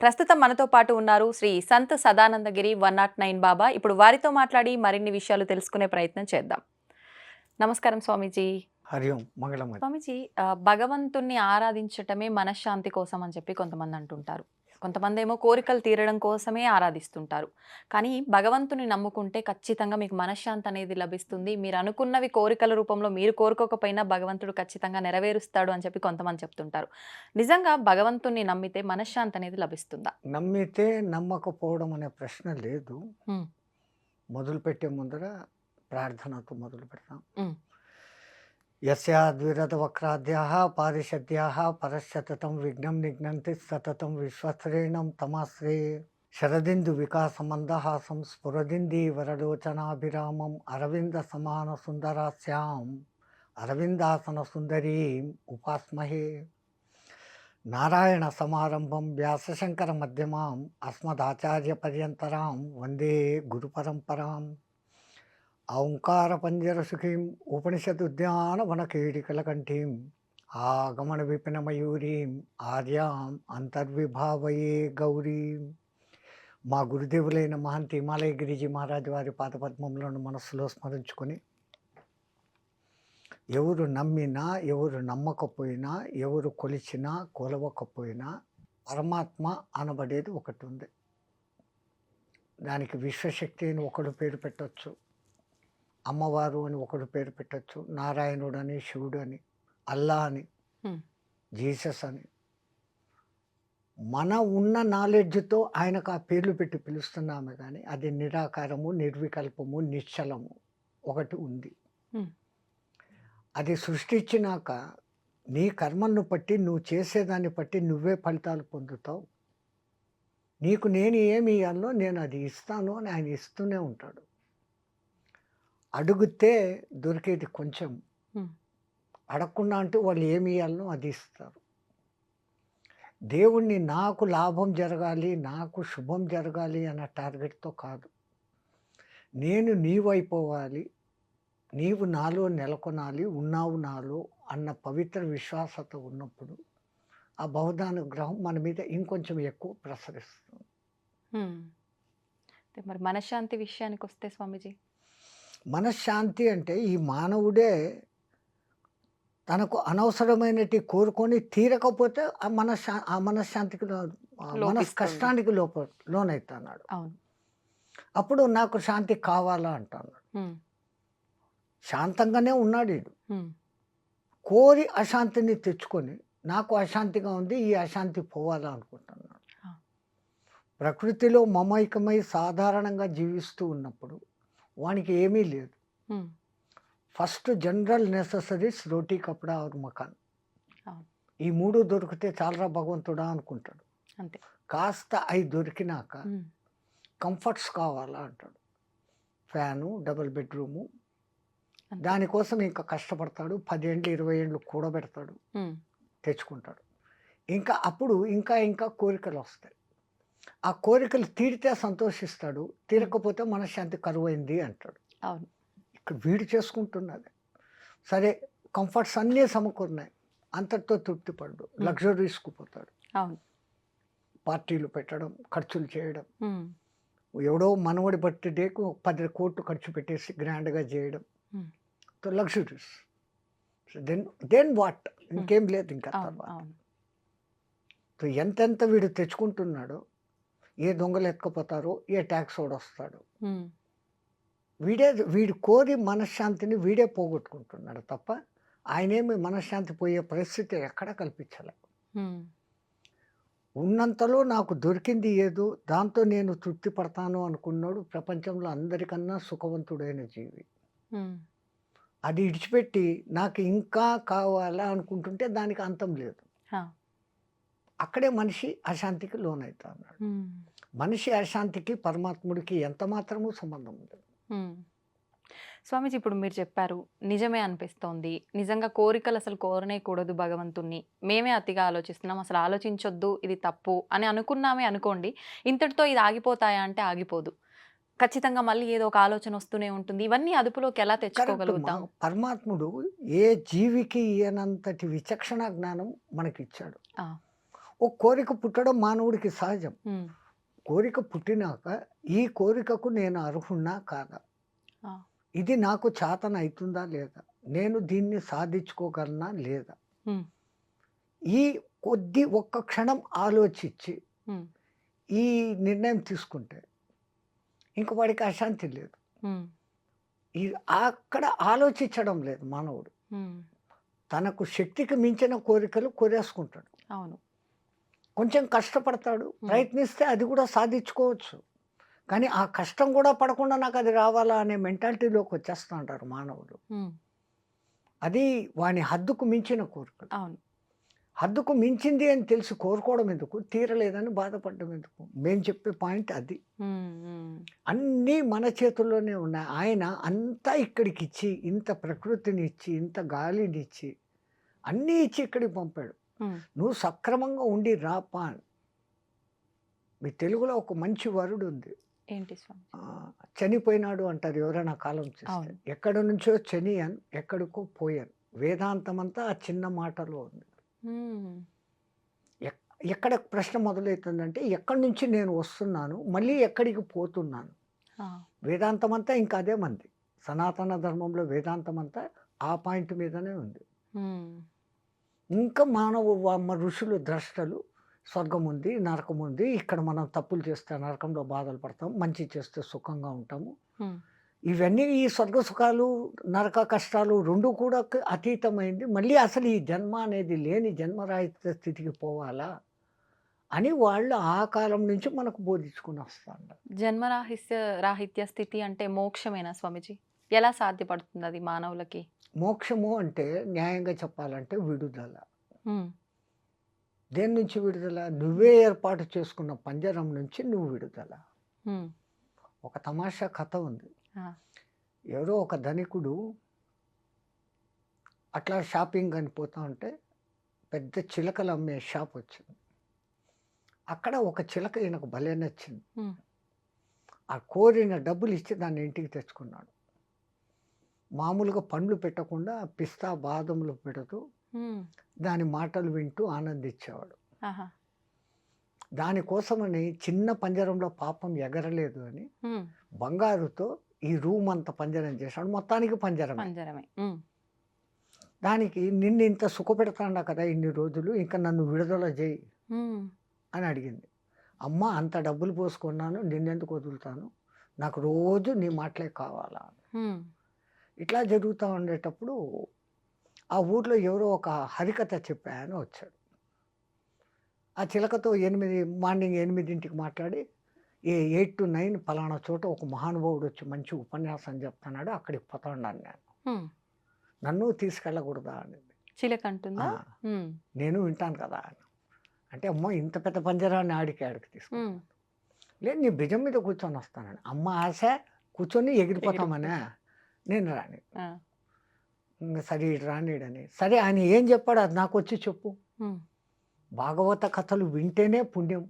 ప్రస్తుతం మనతో పాటు ఉన్నారు శ్రీ సంత్ సదానందగిరి 109 బాబా. ఇప్పుడు వారితో మాట్లాడి మరిన్ని విషయాలు తెలుసుకునే ప్రయత్నం చేద్దాం. నమస్కారం స్వామీజీ. హరి ఓం మంగళం. స్వామీజీ, భగవంతుణ్ణి ఆరాధించటమే మనశ్శాంతి కోసం అని చెప్పి కొంతమంది అంటుంటారు. కొంతమందేమో కోరికలు తీరడం కోసమే ఆరాధిస్తుంటారు. కానీ భగవంతుని నమ్ముకుంటే ఖచ్చితంగా మీకు మనశ్శాంతి అనేది లభిస్తుంది. మీరు అనుకున్నవి కోరికల రూపంలో మీరు కోరుకోకపోయినా భగవంతుడు ఖచ్చితంగా నెరవేరుస్తాడు అని చెప్పి కొంతమంది చెప్తుంటారు. నిజంగా భగవంతుణ్ణి నమ్మితే మనశ్శాంతి అనేది లభిస్తుందా? నమ్మితే నమ్మకపోవడం అనే ప్రశ్న లేదు. హ్మ్. మొదలుపెట్టే ముందర ప్రార్థనతో మొదలు పెడతాం. హ్మ్. యస్యాద్విరత వక్రాద్యాః పారిషద్యాః పరశ్చతతం విఘ్నం నిఘ్నంతి సతతం విశ్వశ్రేణం తమాశ్రే శరదిందు వికాసమందహాసం స్ఫురదింది వరలోచనాభిరామం అరవింద సమాన సుందరాస్యాం అరవిందాసన సుందరీం ఉపాస్మహే. నారాయణ సమారంభం వ్యాసశంకర మధ్యమాం అస్మదాచార్య పర్యంతరాం వందే గురు పరంపరాం. ఓంకార పంజర సుఖీం ఉపనిషదుద్యాన వనకేడికలకంఠీం ఆగమన విపిన మయూరీం ఆర్యాం అంతర్విభావయే గౌరీం. మా గురుదేవులైన మహంతి హిమాలయ గిరిజీ మహారాజు వారి పాదపద్మములను మనస్సులో స్మరించుకొని, ఎవరు నమ్మినా ఎవరు నమ్మకపోయినా ఎవరు కొలిచినా కొలవకపోయినా పరమాత్మ అనబడేది ఒకటి ఉంది. దానికి విశ్వశక్తి అని ఒకడు పేరు పెట్టవచ్చు, అమ్మవారు అని ఒకడు పేరు పెట్టచ్చు, నారాయణుడు అని, శివుడు అని, అల్లా అని, జీసస్ అని. మన ఉన్న నాలెడ్జ్తో ఆయనకు ఆ పేర్లు పెట్టి పిలుస్తున్నామే కానీ అది నిరాకారము, నిర్వికల్పము, నిశ్చలము ఒకటి ఉంది. అది సృష్టించినాక నీ కర్మను బట్టి నువ్వు చేసేదాన్ని బట్టి నువ్వే ఫలితాలు పొందుతావు. నీకు నేను ఏమి ఇవ్వాలో నేను అది ఇస్తాను అని ఆయన ఇస్తూనే ఉంటాడు. అడిగితే దొరికేది కొంచెం, అడగకుండా అంటే వాళ్ళు ఏమి ఇవ్వాలనో అది ఇస్తారు. దేవుణ్ణి నాకు లాభం జరగాలి, నాకు శుభం జరగాలి అన్న టార్గెట్తో కాదు, నేను నీవైపోవాలి, నీవు నాలో నెలకొనాలి, ఉన్నావు నాలో అన్న పవిత్ర విశ్వాసత ఉన్నప్పుడు ఆ బహుదానుగ్రహం మన మీద ఇంకొంచెం ఎక్కువ ప్రసరిస్తుంది. మరి మనశ్శాంతి విషయానికి వస్తే స్వామీజీ, మనశ్శాంతి అంటే ఈ మానవుడే తనకు అనవసరమైనటి కోరుకొని తీరకపోతే ఆ మనశ్శాంతికి కష్టానికి లోనవుతున్నాడు. అప్పుడు నాకు శాంతి కావాలా అంటున్నాడు. శాంతంగానే ఉన్నాడు వీడు. కోరి అశాంతిని తెచ్చుకొని నాకు అశాంతిగా ఉంది, ఈ అశాంతి పోవాలా అనుకుంటున్నాడు. ప్రకృతిలో మమైకమై సాధారణంగా జీవిస్తూ ఉన్నప్పుడు వానికి ఏమీ లేదు. ఫస్ట్ జనరల్ నెససరీస్ రోటీ, కపడా ఆర్ మకాన్, ఈ మూడు దొరికితే చాలరా భగవంతుడా అనుకుంటాడు. అంతే. కాస్త అవి దొరికినాక కంఫర్ట్స్ కావాలా అంటాడు. ఫ్యాను, డబుల్ బెడ్రూము, దానికోసం ఇంకా కష్టపడతాడు. 10 ఏళ్ళు 20 ఏళ్ళు కూడబెడతాడు, తెచ్చుకుంటాడు. ఇంకా అప్పుడు ఇంకా ఇంకా కోరికలు వస్తాయి. ఆ కోరికలు తీరితే సంతోషిస్తాడు, తీరకపోతే మనశ్శాంతి కరువైంది అంటాడు. ఇక్కడ వీడు చేసుకుంటున్నది సరే, కంఫర్ట్స్ అన్నీ సమకూరినాయి, అంతటితో తృప్తి పడ్డు, లగ్జరీస్కు పోతాడు. పార్టీలు పెట్టడం, ఖర్చులు చేయడం, ఎవడో మనవడి బర్త్డేకు 10 కోట్లు ఖర్చు పెట్టేసి గ్రాండ్గా చేయడం, లగ్జరీస్. దెన్ వాట్, ఇంకేం లేదు ఇంకా తర్వాత. ఎంతెంత వీడు తెచ్చుకుంటున్నాడో, ఏ దొంగలు ఎత్తుకుపోతారో, ఏ ట్యాక్స్ వాడు వస్తాడు, వీడు కోరి మనశ్శాంతిని వీడే పోగొట్టుకుంటున్నాడు తప్ప ఆయనేమి మనశ్శాంతి పోయే పరిస్థితి ఎక్కడా కల్పించలే. ఉన్నంతలో నాకు దొరికింది ఏదో దాంతో నేను తృప్తి పడతాను అనుకున్నాడు ప్రపంచంలో అందరికన్నా సుఖవంతుడైన జీవి. అది ఇడిచిపెట్టి నాకు ఇంకా కావాలా అనుకుంటుంటే దానికి అంతం లేదు. అక్కడే మనిషి అశాంతికి లోనవుతా ఉన్నాడు. మనిషి అశాంతికి పరమాత్ముడికి ఎంత మాత్రమూ సంబంధం లేదు. స్వామీజీ, ఇప్పుడు మీరు చెప్పారు, నిజమే అనిపిస్తోంది. నిజంగా కోరికలు అసలు కోరనేకూడదు భగవంతుణ్ణి, మేమే అతిగా ఆలోచిస్తున్నాం, అసలు ఆలోచించొద్దు, ఇది తప్పు అని అనుకున్నామే అనుకోండి, ఇంతటితో ఇది ఆగిపోతాయా అంటే ఆగిపోదు. ఖచ్చితంగా మళ్ళీ ఏదో ఒక ఆలోచన వస్తూనే ఉంటుంది. ఇవన్నీ అదుపులోకి ఎలా కరెక్ట్ మా తెచ్చుకోగలుగుతాం? పరమాత్ముడు ఏ జీవికి ఇయ్యనంతటి విచక్షణ జ్ఞానం మనకిచ్చాడు. ఆ! ఓ కోరిక పుట్టడం మానవుడికి సహజం. హ్మ్. కోరిక పుట్టినాక ఈ కోరికకు నేను అర్హున్నా కాదా? ఆ! ఇది నాకు చేతనైతుందా లేదా? నేను దీన్ని సాధించుకోగలనా లేదా? హ్మ్. ఈ ఒక్క క్షణం ఆలోచించి హ్మ్. ఈ నిర్ణయం తీసుకుంటే ఇంక వాడికి అశాంతి లేదు. హ్మ్. ఈ అక్కడ ఆలోచించడం లేదు మానవుడు. హ్మ్. తనకు శక్తికి మించిన కోరికలు కోరేసుకుంటాడు. అవును. కొంచెం కష్టపడతాడు. హ్మ్. ప్రయత్నిస్తే అది కూడా సాధించుకోవచ్చు. కానీ ఆ కష్టం కూడా పడకుండా నాకది రావాలా అనే మెంటాలిటీలోకి వచ్చేస్తా ఉంటారు మానవులు. హ్మ్. అది వాని హద్దుకు మించిన కోరికలు. అవును. హద్దుకు మించింది అని తెలిసి కోరుకోవడం ఎందుకు? తీరలేదని బాధపడడం ఎందుకు? మేము చెప్పే పాయింట్ అది. హ్మ్. హ్మ్. అన్నీ మన చేతుల్లోనే ఉన్నాయి. ఆయన అంతా ఇక్కడికిచ్చి, ఇంత ప్రకృతినిచ్చి, ఇంత గాలినిచ్చి, అన్నీ ఇచ్చి ఇక్కడికి పంపాడు. హ్మ్. నువ్వు సక్రమంగా ఉండి రాపా అని. మీ తెలుగులో ఒక మంచి వర్డ్ ఉంది. ఏంటి స్వామి? చనిపోయినాడు అంటారు ఎవరైనా కాలం చేస్తే. అవును. ఎక్కడి నుంచో చనియన్, ఎక్కడికో పోయాను. వేదాంతమంతా ఆ చిన్న మాటలో ఉంది. హ్మ్. ఎక్ ఎక్కడ ప్రశ్న మొదలవుతుందంటే, ఎక్కడి నుంచి నేను వస్తున్నాను, మళ్ళీ ఎక్కడికి పోతున్నాను? ఆ! వేదాంతమంతా ఇంకా అదే మంది. సనాతన ధర్మంలో వేదాంతమంతా ఆ పాయింట్ మీదనే ఉంది. హ్మ్. ఇంకా ఋషులు ద్రష్టలు స్వర్గం ఉంది, నరకం ఉంది. ఇక్కడ మనం తప్పులు చేస్తే నరకంలో బాధలు పడతాం. మంచి చేస్తే సుఖంగా ఉంటాము. హ్మ్. ఇవన్నీ ఈ స్వర్గ సుఖాలు, నరక కష్టాలు 2 కూడా అతీతమైంది. మళ్ళీ అసలు ఈ జన్మ అనేది లేని జన్మరాహిత స్థితికి పోవాలా? అని వాళ్ళు ఆ కాలం నుంచి మనకు బోధించుకొని వస్తాండారు. రాహిత్య స్థితి అంటే మోక్షమేనా స్వామీజీ? ఎలా సాధ్యపడుతుందది మానవులకి? మోక్షము అంటే న్యాయంగా చెప్పాలంటే విడుదల. హ్మ్. దేని నుంచి విడుదల? హ్మ్. నువ్వే ఏర్పాటు చేసుకున్న పంజరం నుంచి నువ్వు విడుదల. హ్మ్. ఒక తమాషా కథ ఉంది. ఆ! ఎవరో ఒక ధనికుడు అట్లా షాపింగ్ అని పోతా ఉంటే పెద్ద చిలకలు అమ్మే షాప్ వచ్చింది. అక్కడ ఒక చిలక ఈయనకు భలే నచ్చింది. హ్మ్. ఆ కోరిన డబ్బులు ఇచ్చి దాన్ని ఇంటికి తెచ్చుకున్నాడు. మామూలుగా పండ్లు పెట్టకుండా పిస్తా, బాదంలు పెడుతూ హ్మ్. దాని మాటలు వింటూ ఆనందించేవాడు. ఆహా! దానికోసమని చిన్న పంజరంలో పాపం ఎగరలేదు అని హ్మ్. బంగారుతో ఈ రూమ్ అంతా పంజరం చేశాడు. మొత్తానికి పంజరమే. పంజరమే. హ్మ్. దానికి నిన్నింత సుఖపెడతాండా కదా ఇన్ని రోజులు, ఇంక నన్ను విడుదల జెయి హ్మ్. అని అడిగింది. అమ్మ అంత డబ్బులు పోసుకున్నాను, నిన్నెందుకు వదులుతాను? నాకు రోజు నీ మాటలే కావాలా? హ్మ్. ఇట్లా జరుగుతా ఉండేటప్పుడు ఆ ఊర్లో ఎవరో ఒక హరికథ చెప్పే ఆయన వచ్చాడు. ఆ చిలకతో మార్నింగ్ 8కి మాట్లాడి, 8-9 పలానా చోట ఒక మహానుభావుడు వచ్చి మంచి ఉపన్యాసం చెప్తున్నాడు. అక్కడికి పోతాన్నాను నేను. హ్మ్. నన్ను తీసుకెళ్ళకూడదా అనింది. ఆ! చిలకంటుందా? హ్మ్. నేను వింటాను కదా! అని. అంటే అమ్మో! ఇంత పెద్ద పంజరాన్ని ఆడికి హ్మ్. తీసుకెళ్తాను. లేదు నీ భుజం మీద కూర్చొని వస్తానని. అమ్మ ఆశ కూర్చొని ఎగిరిపోతామనా? ఎగిరిపోతా. నేను రాను. ఆ! ఇంగ సరే ఈడు రానీడని. సరే ఆయన ఏం చెప్పాడో అది నాకొచ్చి చెప్పు. హ్మ్. భాగవత కథలు వింటేనే పుణ్యం.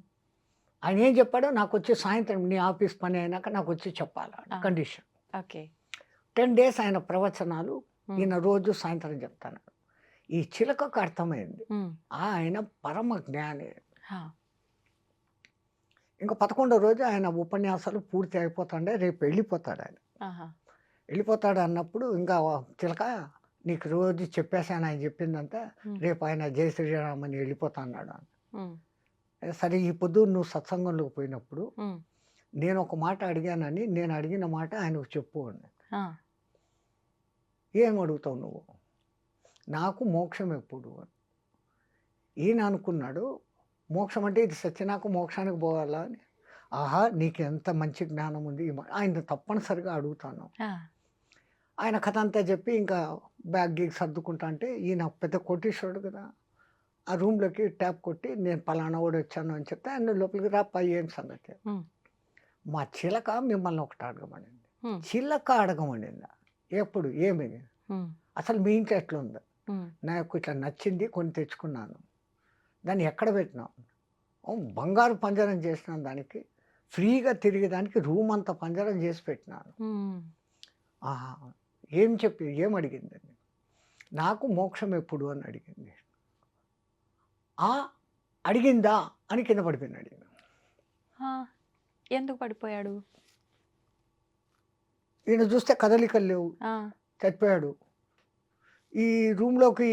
ఆయన ఏం చెప్పాడో నాకొచ్చి సాయంత్రం నీ ఆఫీస్ పని అయినాక నాకొచ్చి చెప్పాలా ఆ! కండిషన్. ఓకే. 10 డేస్ ఆయన ప్రవచనాలు హ్మ్. ఈయన రోజు సాయంత్రం చెప్తాన్నాడు. ఈ చిలకకు అర్థమైంది. హ్మ్. ఆయన పరమ జ్ఞాని. ఆ! ఇంక 11వ రోజు ఆయన ఉపన్యాసాలు పూర్తి అయిపోతుండే రేపు వెళ్ళిపోతాడాయన. ఆహా! వెళ్ళిపోతాడు అన్నప్పుడు ఇంకా చిలక నీకు రోజు చెప్పేసాను ఆయన చెప్పిందంతా. హ్మ్. రేపు ఆయన జై శ్రీరామ్ అని వెళ్ళిపోతా అన్నాడు. హ్మ్. సరే ఈ పొద్దు నువ్వు సత్సంగంలోకి పోయినప్పుడు హ్మ్. నేను ఒక మాట అడిగానని నేను అడిగిన మాట ఆయనకు చెప్పు అన్నాడు. ఆ! ఏం అడుగుతావు నువ్వు? నాకు మోక్షం ఎప్పుడు అని. ఈయన అనుకున్నాడు మోక్షం అంటే ఇది సచ్చినాక మోక్షానికి పోవాలా అని. ఆహా! నీకెంత మంచి జ్ఞానం ఉంది. ఆయన తప్పనిసరిగా అడుగుతాను. ఆ! ఆయన కథ అంతా చెప్పి ఇంకా బ్యాగ్ గీగ్ సర్దుకుంటా అంటే ఈయన పెద్ద కోటీశ్వరుడు కదా! ఆ రూమ్‌లోకి ట్యాప్ కొట్టి నేను పలానా వాడు వచ్చాను అని చెప్తే ఆయన లోపలికి రాప్పా ఏం సంగతి? హ్మ్. మా చిలక మిమ్మల్ని ఒకటి అడగమనింది. హ్మ్. చిలక అడగమనిందా? ఎప్పుడు? ఏమని? హ్మ్. అసలు మీ ఇంట్లో ఎట్లుంది? హ్మ్. నాకు ఇట్లా నచ్చింది కొని తెచ్చుకున్నాను. దాన్ని ఎక్కడ పెట్టినావు? బంగారు పంజరం చేసినాను దానికి. ఫ్రీగా తిరిగేదానికి రూమ్ అంతా పంజరం చేసి పెట్టినాను. ఆహా! ఏం అడిగిందండి? నాకు మోక్షం ఎప్పుడు అని అడిగింది. ఆ! అడిగిందా అని కింద పడిపోయినాడు ఈయన. ఆ! ఎందుకు పడిపోయాడు? ఈయన చూస్తే కదలికలు లేవు. ఆ! చచ్చిపోయాడు. ఈ రూమ్‌లోకి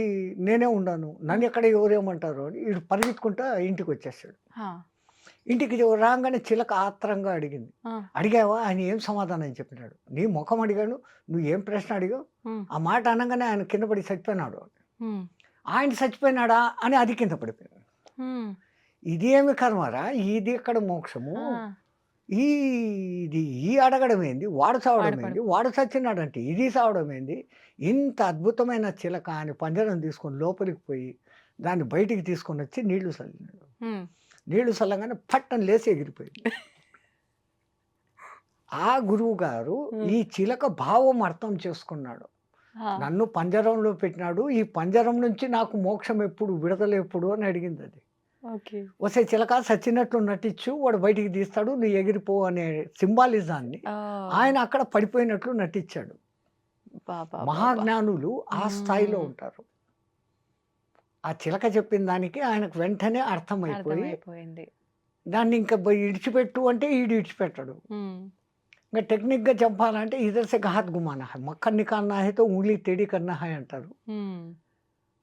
నేనే ఉన్నాను. నన్ను ఎక్కడ ఎవరేమంటారో అని ఈడు పరిగెత్తుకుంటా ఇంటికొచ్చేసాడు. ఆ! ఇంటికి రాంగానే చిలక ఆత్రంగా అడిగింది. ఆ! అడిగావా? ఆయన ఏం సమాధానం చెప్పినాడు? నీ మొఖం అడిగాను. నువ్వు ఏం ప్రశ్న అడిగావు? హ్మ్. ఆ మాట అనంగానే ఆయన కింద పడి చచ్చిపోయినాడు. హ్మ్. ఆయన చచ్చిపోయినాడా అని అది కింద పడిపోయాడు. హ్మ్. ఇదేమి కర్మరా! ఇది ఎక్కడ మోక్షము? ఆ! ఈ ఇది ఈ అడగడం ఏంది? వాడు చావడం వాడు ఏంది? పడిపో వాడు చచ్చినాడంటే ఇది చావడం ఏంది? ఇంత అద్భుతమైన చిలక అని పంజరం తీసుకొని లోపలికి పోయి దాన్ని బయటికి తీసుకొనొచ్చి నీళ్లు చల్లినాడు. హ్మ్. నీళ్లు చల్లంగానే పట్టని లేసి ఎగిరిపోయింది. ఆ గురువుగారు హ్మ్. ఈ చిలక భావం అర్థం చేసుకున్నాడు. ఆ! నన్ను పంజరంలో పెట్టినాడు. ఈ పంజరం నుంచి నాకు మోక్షం ఎప్పుడు? విడుదల ఎప్పుడు? అని అడిగిందది. ఓకే. ఒసేయ్ చిలక సచ్చినట్లు నటించు వాడు బయటికి తీస్తాడు. నువ్వు ఎగిరిపో అనే సింబాలిజాన్ని ఓహ్! ఆయన అక్కడ పడిపోయినట్లు నటించాడు. అబ్బబ్బబ్బబ్బా! మహాజ్ఞానులు ఆ స్థాయిలో హ్మ్. ఉంటారు. ఆ చిలక చెప్పిన దానికి ఆయనకు వెంటనే అర్థమైపోయి అర్థమైపోయింది. దాన్ని ఇంకా ఇడిచిపెట్టు అంటే ఈడు ఇడిచిపెట్టడు. హ్మ్. ఇంక టెక్నిక్‌గా చెప్పాలంటే ఇధర్ సే ఘాత్ గుమానా హై. మక్కన్ నికాల్నా హై తో उँगली टेढ़ी करना है అంటారు. హ్మ్.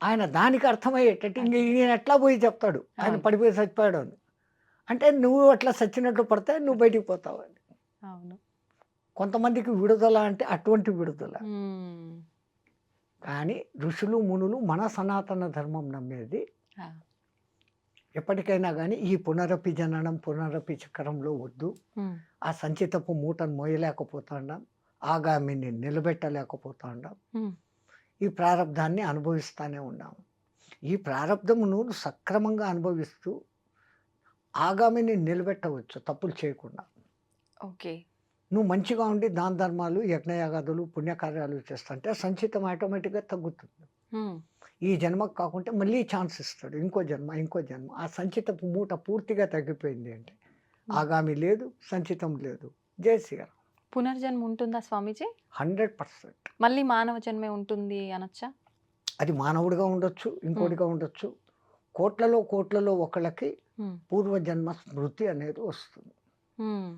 ఆయన దానికి అర్థమయ్యేటట్టు ఇంక ఈయన ఎట్లా పోయి చెప్తాడు. ఆయన అవును. పడిపోయి చచ్చిపోయాడు అని. అంటే నువ్వు అట్లా సచ్చినట్లు పడితే నువ్వు బయటికి పోతావు అని. అవును. కొంతమందికి విడుదల అంటే అటువంటి విడుదల. హ్మ్. కానీ ఋషులు, మునులు మన సనాతన ధర్మం నమ్మేది ఆ! ఎప్పటికైనా గానీ ఈ పునరపి జననం, పునరపి చక్రంలో వద్దు. హ్మ్. ఆ సంచితపు మూటను మోయలేకపోతాండాం. ఆగామిని నిలబెట్టలేకపోతాండాం. హ్మ్. ఈ ప్రారబ్ధాన్ని అనుభవిస్తానే ఉన్నాము. ఈ ప్రారబ్ధమును సక్రమంగా అనుభవిస్తూ ఆగామిని నిలబెట్టవచ్చు తప్పులు చేయకుండా. ఓకే. నువ్వు మంచిగా ఉండి దాన ధర్మాలు, యజ్ఞయాగాదులు, పుణ్యకార్యాలు చేస్తుంటే సంచితం ఆటోమేటిక్‌గా తగ్గుతుంది. హ్మ్. ఈ జన్మకు కాకుంటే మళ్ళీ ఛాన్స్ ఇస్తాడు. ఇంకో జన్మ, ఇంకో జన్మ. ఆ సంచితపు మూట పూర్తిగా తగ్గిపోయింది అంటే హ్మ్. ఆగామి లేదు, సంచితం లేదు. జై శ్రీరామ్. పునర్జన్మ ఉంటుందా స్వామీజీ? 100% మళ్ళీ మానవ జన్మే ఉంటుంది అనొచ్చా? అది మానవుడిగా ఉండొచ్చు, హ్మ్. ఇంకోటిగా ఉండొచ్చు. కోట్లలో, కోట్లలో ఒకళ్ళకి హ్మ్. పూర్వజన్మ స్మృతి అనేది వస్తుంది. హ్మ్.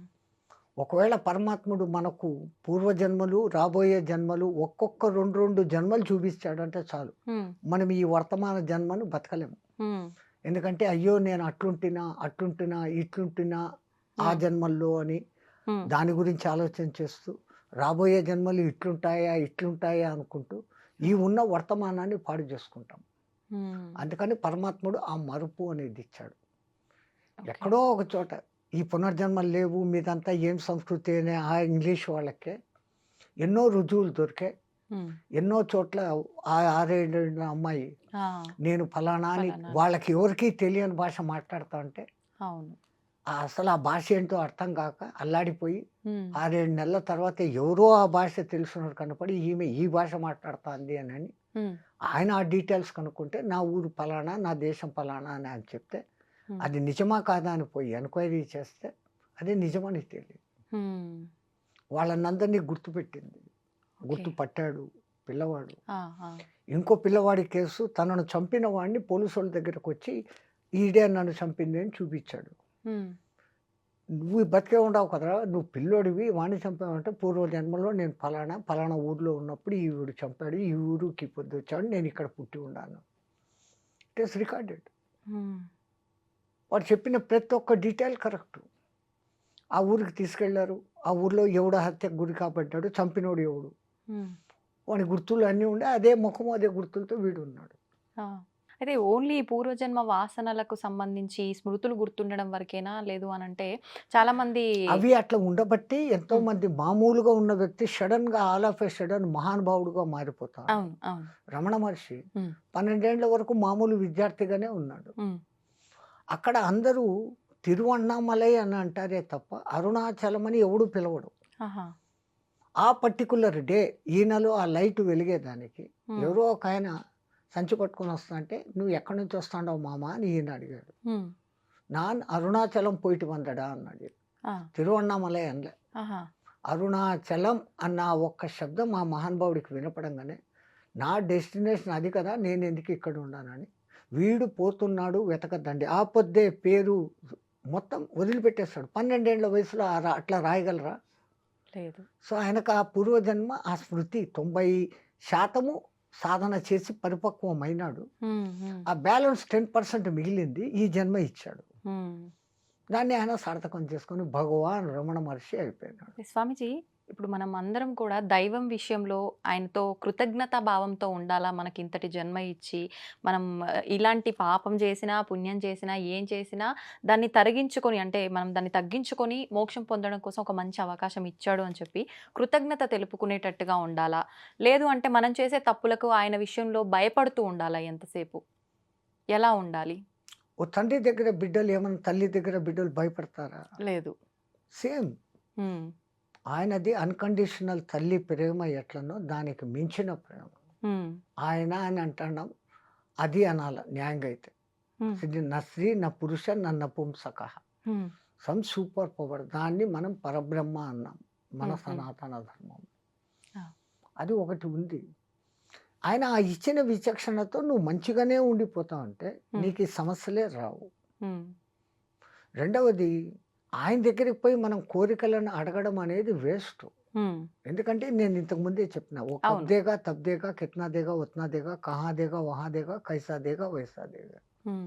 ఒకవేళ పరమాత్ముడు మనకు పూర్వజన్మలు, రాబోయే జన్మలు ఒక్కొక్క 2, 2 జన్మలు చూపిచ్చాడంటే చాలు. హ్మ్. మనం ఈ వర్తమాన జన్మను బతకలేము. హ్మ్. ఎందుకంటే అయ్యో! నేను అట్లుంటినా, ఇట్లుంటినా ఆ హ్మ్. జన్మల్లో అని హ్మ్. దాని గురించి ఆలోచన చేస్తూ రాబోయే జన్మలు ఇట్లుంటాయా అనుకుంటూ ఈ హ్మ్. ఉన్న వర్తమానాన్ని పాడు చేసుకుంటాం. హ్మ్. అందుకని పరమాత్ముడు ఆ మరుపు అనేది ఇచ్చాడు. ఓకే. ఎక్కడో ఒక చోట ఈ పునర్జన్మలు లేవు మీదంతా ఏం సంస్కృతి అనే ఆ ఇంగ్లీష్ వాళ్ళకే ఎన్నో రుజువులు దొరికాయి. హ్మ్. ఎన్నో చోట్ల ఆ 6, 7 ఏళ్ల అమ్మాయి ఆ! నేను ఫలానా అని ఫలానా అని. వాళ్ళకి ఎవరికీ తెలియని భాష మాట్లాడుతా ఉంటే అవును. అసలు ఆ భాష ఏంటో అర్థం కాక అల్లాడిపోయి హ్మ్. 6, 7 నెలల తర్వాత ఎవరో ఆ భాష తెలిసినోడు కనపడి ఈమె ఈ భాష మాట్లాడుతాంది అని హ్మ్. ఆయన ఆ డీటెయిల్స్ కనుక్కుంటే నా ఊరు ఫలానా, నా దేశం ఫలానా అని ఆయన చెప్తే హ్మ్. అది నిజమా కాదా అని పోయి ఎంక్వైరీ చేస్తే అది నిజమని తెలియదు. హ్మ్. వాళ్ళనందరినీ గుర్తుపెట్టింది. ఓకే. గుర్తుపట్టాడు పిల్లవాడు. ఆ! ఆ! ఇంకో పిల్లవాడి కేసు తనను చంపిన వాడిని పోలీసోళ్ళ దగ్గరకొచ్చి ఈడే నన్ను చంపింది అని చూపిచ్చాడు. హ్మ్. నువ్వు బతికే ఉండవు కదరా! నువ్వు పిల్లోడివి వాడిని చంపావంటే పూర్వజన్మలో నేను ఫలానా ఊర్లో ఉన్నప్పుడు ఈవిడు చంపాడు. ఈ ఊరికి పొద్దొచ్చాడు. నేను ఇక్కడ పుట్టి ఉన్నాను. It is recorded. హ్మ్. వాడు చెప్పిన ప్రతి ఒక్క డీటెయిల్ కరెక్టు. ఆ ఊరికి తీసుకెళ్లారు. ఆ ఊర్లో ఎవడు హత్యకు గురి కాబడ్డాడు, చంపినోడు ఎవడు? హ్మ్. వాడి గుర్తులు అన్నీ ఉండే అదే ముఖము, అదే గుర్తులతో వీడున్నాడు. ఆ! అయితే ఓన్లీ పూర్వజన్మ వాసనలకు సంబంధించి స్మృతులు గుర్తుండడం వరకేనా? లేదు అనంటే చాలామంది అవి అట్లా ఉండబట్టి హ్మ్. ఎంతోమంది మామూలుగా ఉన్న వ్యక్తి సడెన్‌గా ఆల్ ఆఫ్ ఎ సడెన్ మహానుభావుడుగా మారిపోతాడు. అవును. అవును. రమణ మహర్షి హ్మ్. 12 ఏళ్ల వరకు మామూలు విద్యార్థిగానే ఉన్నాడు. హ్మ్. అక్కడ అందరూ తిరువన్నామలై అని అంటారే తప్ప అరుణాచలం అని ఎవడు పిలవడు. ఆహా! ఆ పర్టిక్యులర్ డే ఈయనలో ఆ లైట్ వెలిగేదానికి హ్మ్. ఎవరో ఒకాయన సంచి పట్టుకొని వస్తాంటే, "నువ్వు ఎక్కడి నుంచి వస్తాండావు మామ" అని ఈయన అడిగాడు. హ్మ్. "నాన్ అరుణాచలం పోయిటి వందడా" అన్నాడు ఈయన. ఆ, తిరువన్నామలై అనలే. ఆహా, అరుణాచలం అన్న ఆ ఒక్క శబ్దం మా మహానుభావుడికి వినపడంగానే నా డెస్టినేషన్ అది కదా, నేను ఎందుకు ఇక్కడ ఉన్నానని వీడు పోతున్నాడు వెతకద్దండి. ఆ పొద్దే పేరు మొత్తం వదిలిపెట్టేస్తాడు. 12 ఏళ్ల వయసులో అట్లా రాయగలరా? లేదు. సో ఆయనకు ఆ పూర్వజన్మ ఆ స్మృతి 90% సాధన చేసి పరిపక్వమైనాడు. ఉమ్, ఉమ్, ఆ బ్యాలెన్స్ 10% మిగిలింది ఈ జన్మ ఇచ్చాడు. ఉమ్. దాన్ని ఆయన సార్థకం చేసుకొని భగవాన్ రమణ మహర్షి అయిపోయినాడు. స్వామీజీ, ఇప్పుడు మనం అందరం కూడా దైవం విషయంలో ఆయనతో కృతజ్ఞతా భావంతో ఉండాలా. మనకి ఇంతటి జన్మ ఇచ్చి మనం ఇలాంటి పాపం చేసినా పుణ్యం చేసినా ఏం చేసినా దాన్ని తరిగించుకొని, అంటే మనం దాన్ని తగ్గించుకొని మోక్షం పొందడం కోసం ఒక మంచి అవకాశం ఇచ్చాడు అని చెప్పి కృతజ్ఞత తెలుపుకునేటట్టుగా ఉండాలా, లేదు అంటే మనం చేసే తప్పులకు ఆయన విషయంలో భయపడుతూ ఉండాలా ఎంతసేపు, ఎలా ఉండాలి? ఓ తండ్రి దగ్గర బిడ్డలు ఏమన్నా తల్లి దగ్గర బిడ్డలు భయపడతారా? లేదు. సేమ్. ఉమ్, ఆయనది అన్కండిషనల్ తల్లి ప్రేమ ఎట్లనో దానికి మించిన ప్రేమ. ఉమ్, ఆయన అని అంటున్నాం, అది అనాల న్యాయంగా అయితే. ఉమ్, ఇది నా స్త్రీ నా పురుష నన్న పుంసక ఉమ్, సమ్ సూపర్ పవర్. దాన్ని మనం పరబ్రహ్మ అన్నాం మన ఉమ్, ఉమ్. సనాతన ధర్మం. ఆ, అది ఒకటి ఉంది. ఆయన ఆ ఇచ్చిన విచక్షణతో నువ్వు మంచిగానే ఉండిపోతావు అంటే నీకు ఈ సమస్యలే రావు. ఉమ్, రెండవది, ఆయన దగ్గరికి పోయి మనం కోరికలను అడగడం అనేది వేస్ట్. ఉమ్. ఎందుకంటే నేను ఇంతకు ముందే చెప్పిన, ఓ కబ్ అవును. దేగా తబ్ దేగా కిత్నా దేగా ఉత్నా దేగా కహా దేగా వహా దేగా కైసా దేగా వైసా దేగా. ఉమ్,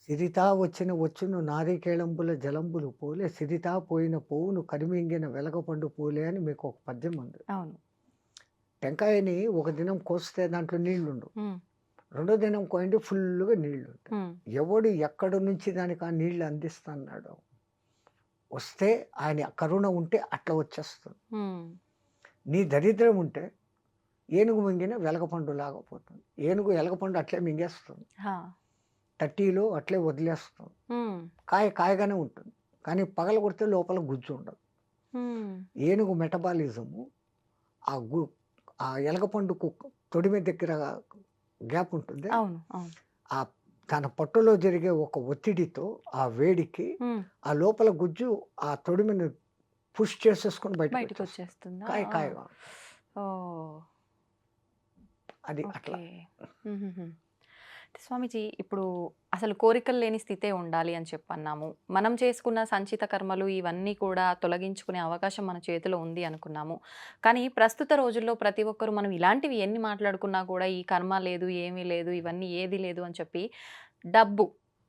సిరితా వచ్చిన వచ్చును నారికేళంబుల జలంబులు పోలే సిరితా పోయిన పోవును కరిమింగిన వెలగపండు పోలే అని మీకు ఒక పద్యం ఉంది. అవును. టెంకాయని ఒక దినం కోస్తే దాంట్లో నీళ్లుండు, ఉమ్, రెండో దినం కోయండి ఫుల్గా నీళ్లు ఉంటాయి. ఉమ్, ఎవడు ఎక్కడి నుంచి దానికి ఆ నీళ్లు అందిస్తున్నాడో, వస్తే ఆయన కరుణ ఉంటే అట్లా వచ్చేస్తుంది. ఉమ్. నీ దరిద్రం ఉంటే ఏనుగు మింగిన వెలగపండు లాగపోతుంది. ఏనుగు ఎలగపండు అట్లే మింగేస్తుంది, హా, 30లో అట్లే వదిలేస్తుంది. ఉమ్, కాయగానే ఉంటుంది, కానీ పగల కొడితే లోపల గుజ్జు ఉండదు. ఉమ్. ఏనుగు మెటబాలిజము ఆ ఆ ఎలగపండుకు తొడిమె దగ్గర గ్యాప్ ఉంటుంది. అవును, అవును. ఆ తన పొట్టలో జరిగే ఒక ఒత్తిడితో ఆ వేడికి ఉమ్, ఆ లోపల గుజ్జు ఆ తొడిమెను పుష్ చేసేసుకొని బయటికి బయటకు వచ్చేస్తుందా? కాయగా. ఓ, అది అట్లా. ఓకే. ఉహుహు. స్వామీజీ, ఇప్పుడు అసలు కోరికలు లేని స్థితే ఉండాలి అని చెప్పన్నాము. మనం చేసుకున్న సంచిత కర్మలు ఇవన్నీ కూడా తొలగించుకునే అవకాశం మన చేతిలో ఉంది అనుకున్నాము. కానీ ప్రస్తుత రోజుల్లో ప్రతి ఒక్కరు మనం ఇలాంటివి ఎన్ని మాట్లాడుకున్నా కూడా ఈ కర్మ లేదు, ఏమీ లేదు, ఇవన్నీ ఏది లేదు అని చెప్పి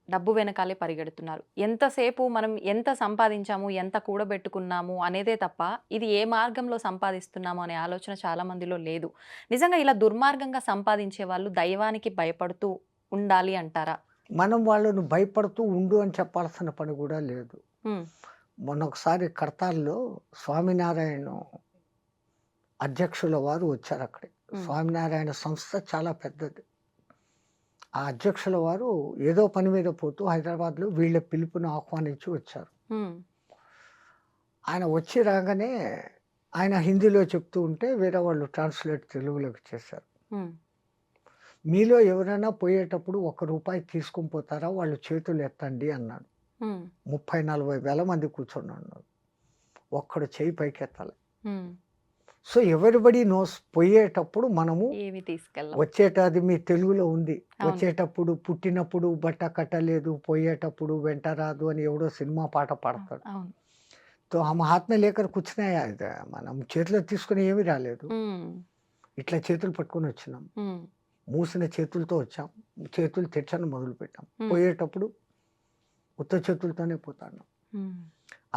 డబ్బు వెనకాలే పరిగెడుతున్నారు. ఎంతసేపు మనం ఎంత సంపాదించాము, ఎంత కూడబెట్టుకున్నాము అనేదే తప్ప ఇది ఏ మార్గంలో సంపాదిస్తున్నాము అనే ఆలోచన చాలా మందిలో లేదు. నిజంగా ఇలా దుర్మార్గంగా సంపాదించే వాళ్ళు దైవానికి భయపడుతూ ఉండాలి అంటారా? మనం వాళ్ళను భయపడుతూ ఉండు అని చెప్పాల్సిన పని కూడా లేదు. హ్మ్. మొన్న ఒకసారి కర్తాల్లో స్వామినారాయణ అధ్యక్షుల వారు వచ్చారు అక్కడికి. స్వామినారాయణ సంస్థ చాలా పెద్దది. ఆ అధ్యక్షుల వారు ఏదో పని మీద పోతూ హైదరాబాద్లో వీళ్ళ పిలుపుని ఆహ్వానించి వచ్చారు. హ్మ్. ఆయన వచ్చి రాగానే ఆయన హిందీలో చెప్తూ ఉంటే వేరే వాళ్ళు ట్రాన్స్లేట్ తెలుగులోకి చేశారు. హ్మ్. మీలో ఎవరైనా పోయేటప్పుడు ₹1 తీసుకొని పోతారా, వాళ్ళు చేతులు ఎత్తండి అన్నాడు. హ్మ్. 30-40 వేల మంది కూర్చొని ఉన్నారు, ఒక్కడు చేయి పైకెత్తాలి. హ్మ్. సో ఎవరిబడి నోస్ పోయేటప్పుడు మనము ఏమి తీసుకెళ్ళం. వచ్చేటది మీ తెలుగులో ఉంది, అవును. వచ్చేటప్పుడు పుట్టినప్పుడు బట్ట కట్టలేదు, పోయేటప్పుడు వెంట రాదు అని ఎవడో సినిమా పాట పాడతాడు. అవును. తో ఆ మహాత్మ లేఖరు కూర్చున్నాయా, మనం చేతిలో తీసుకుని ఏమీ రాలేదు, హ్మ్. ఇట్లా చేతులు పట్టుకొని వచ్చినాం, హ్మ్. మూసిన చేతులతో వచ్చాం, చేతులు తెచ్చని మొదలు పెట్టాం. హ్మ్. పోయేటప్పుడు ఉత్త చేతులతోనే పోతాను. హ్మ్.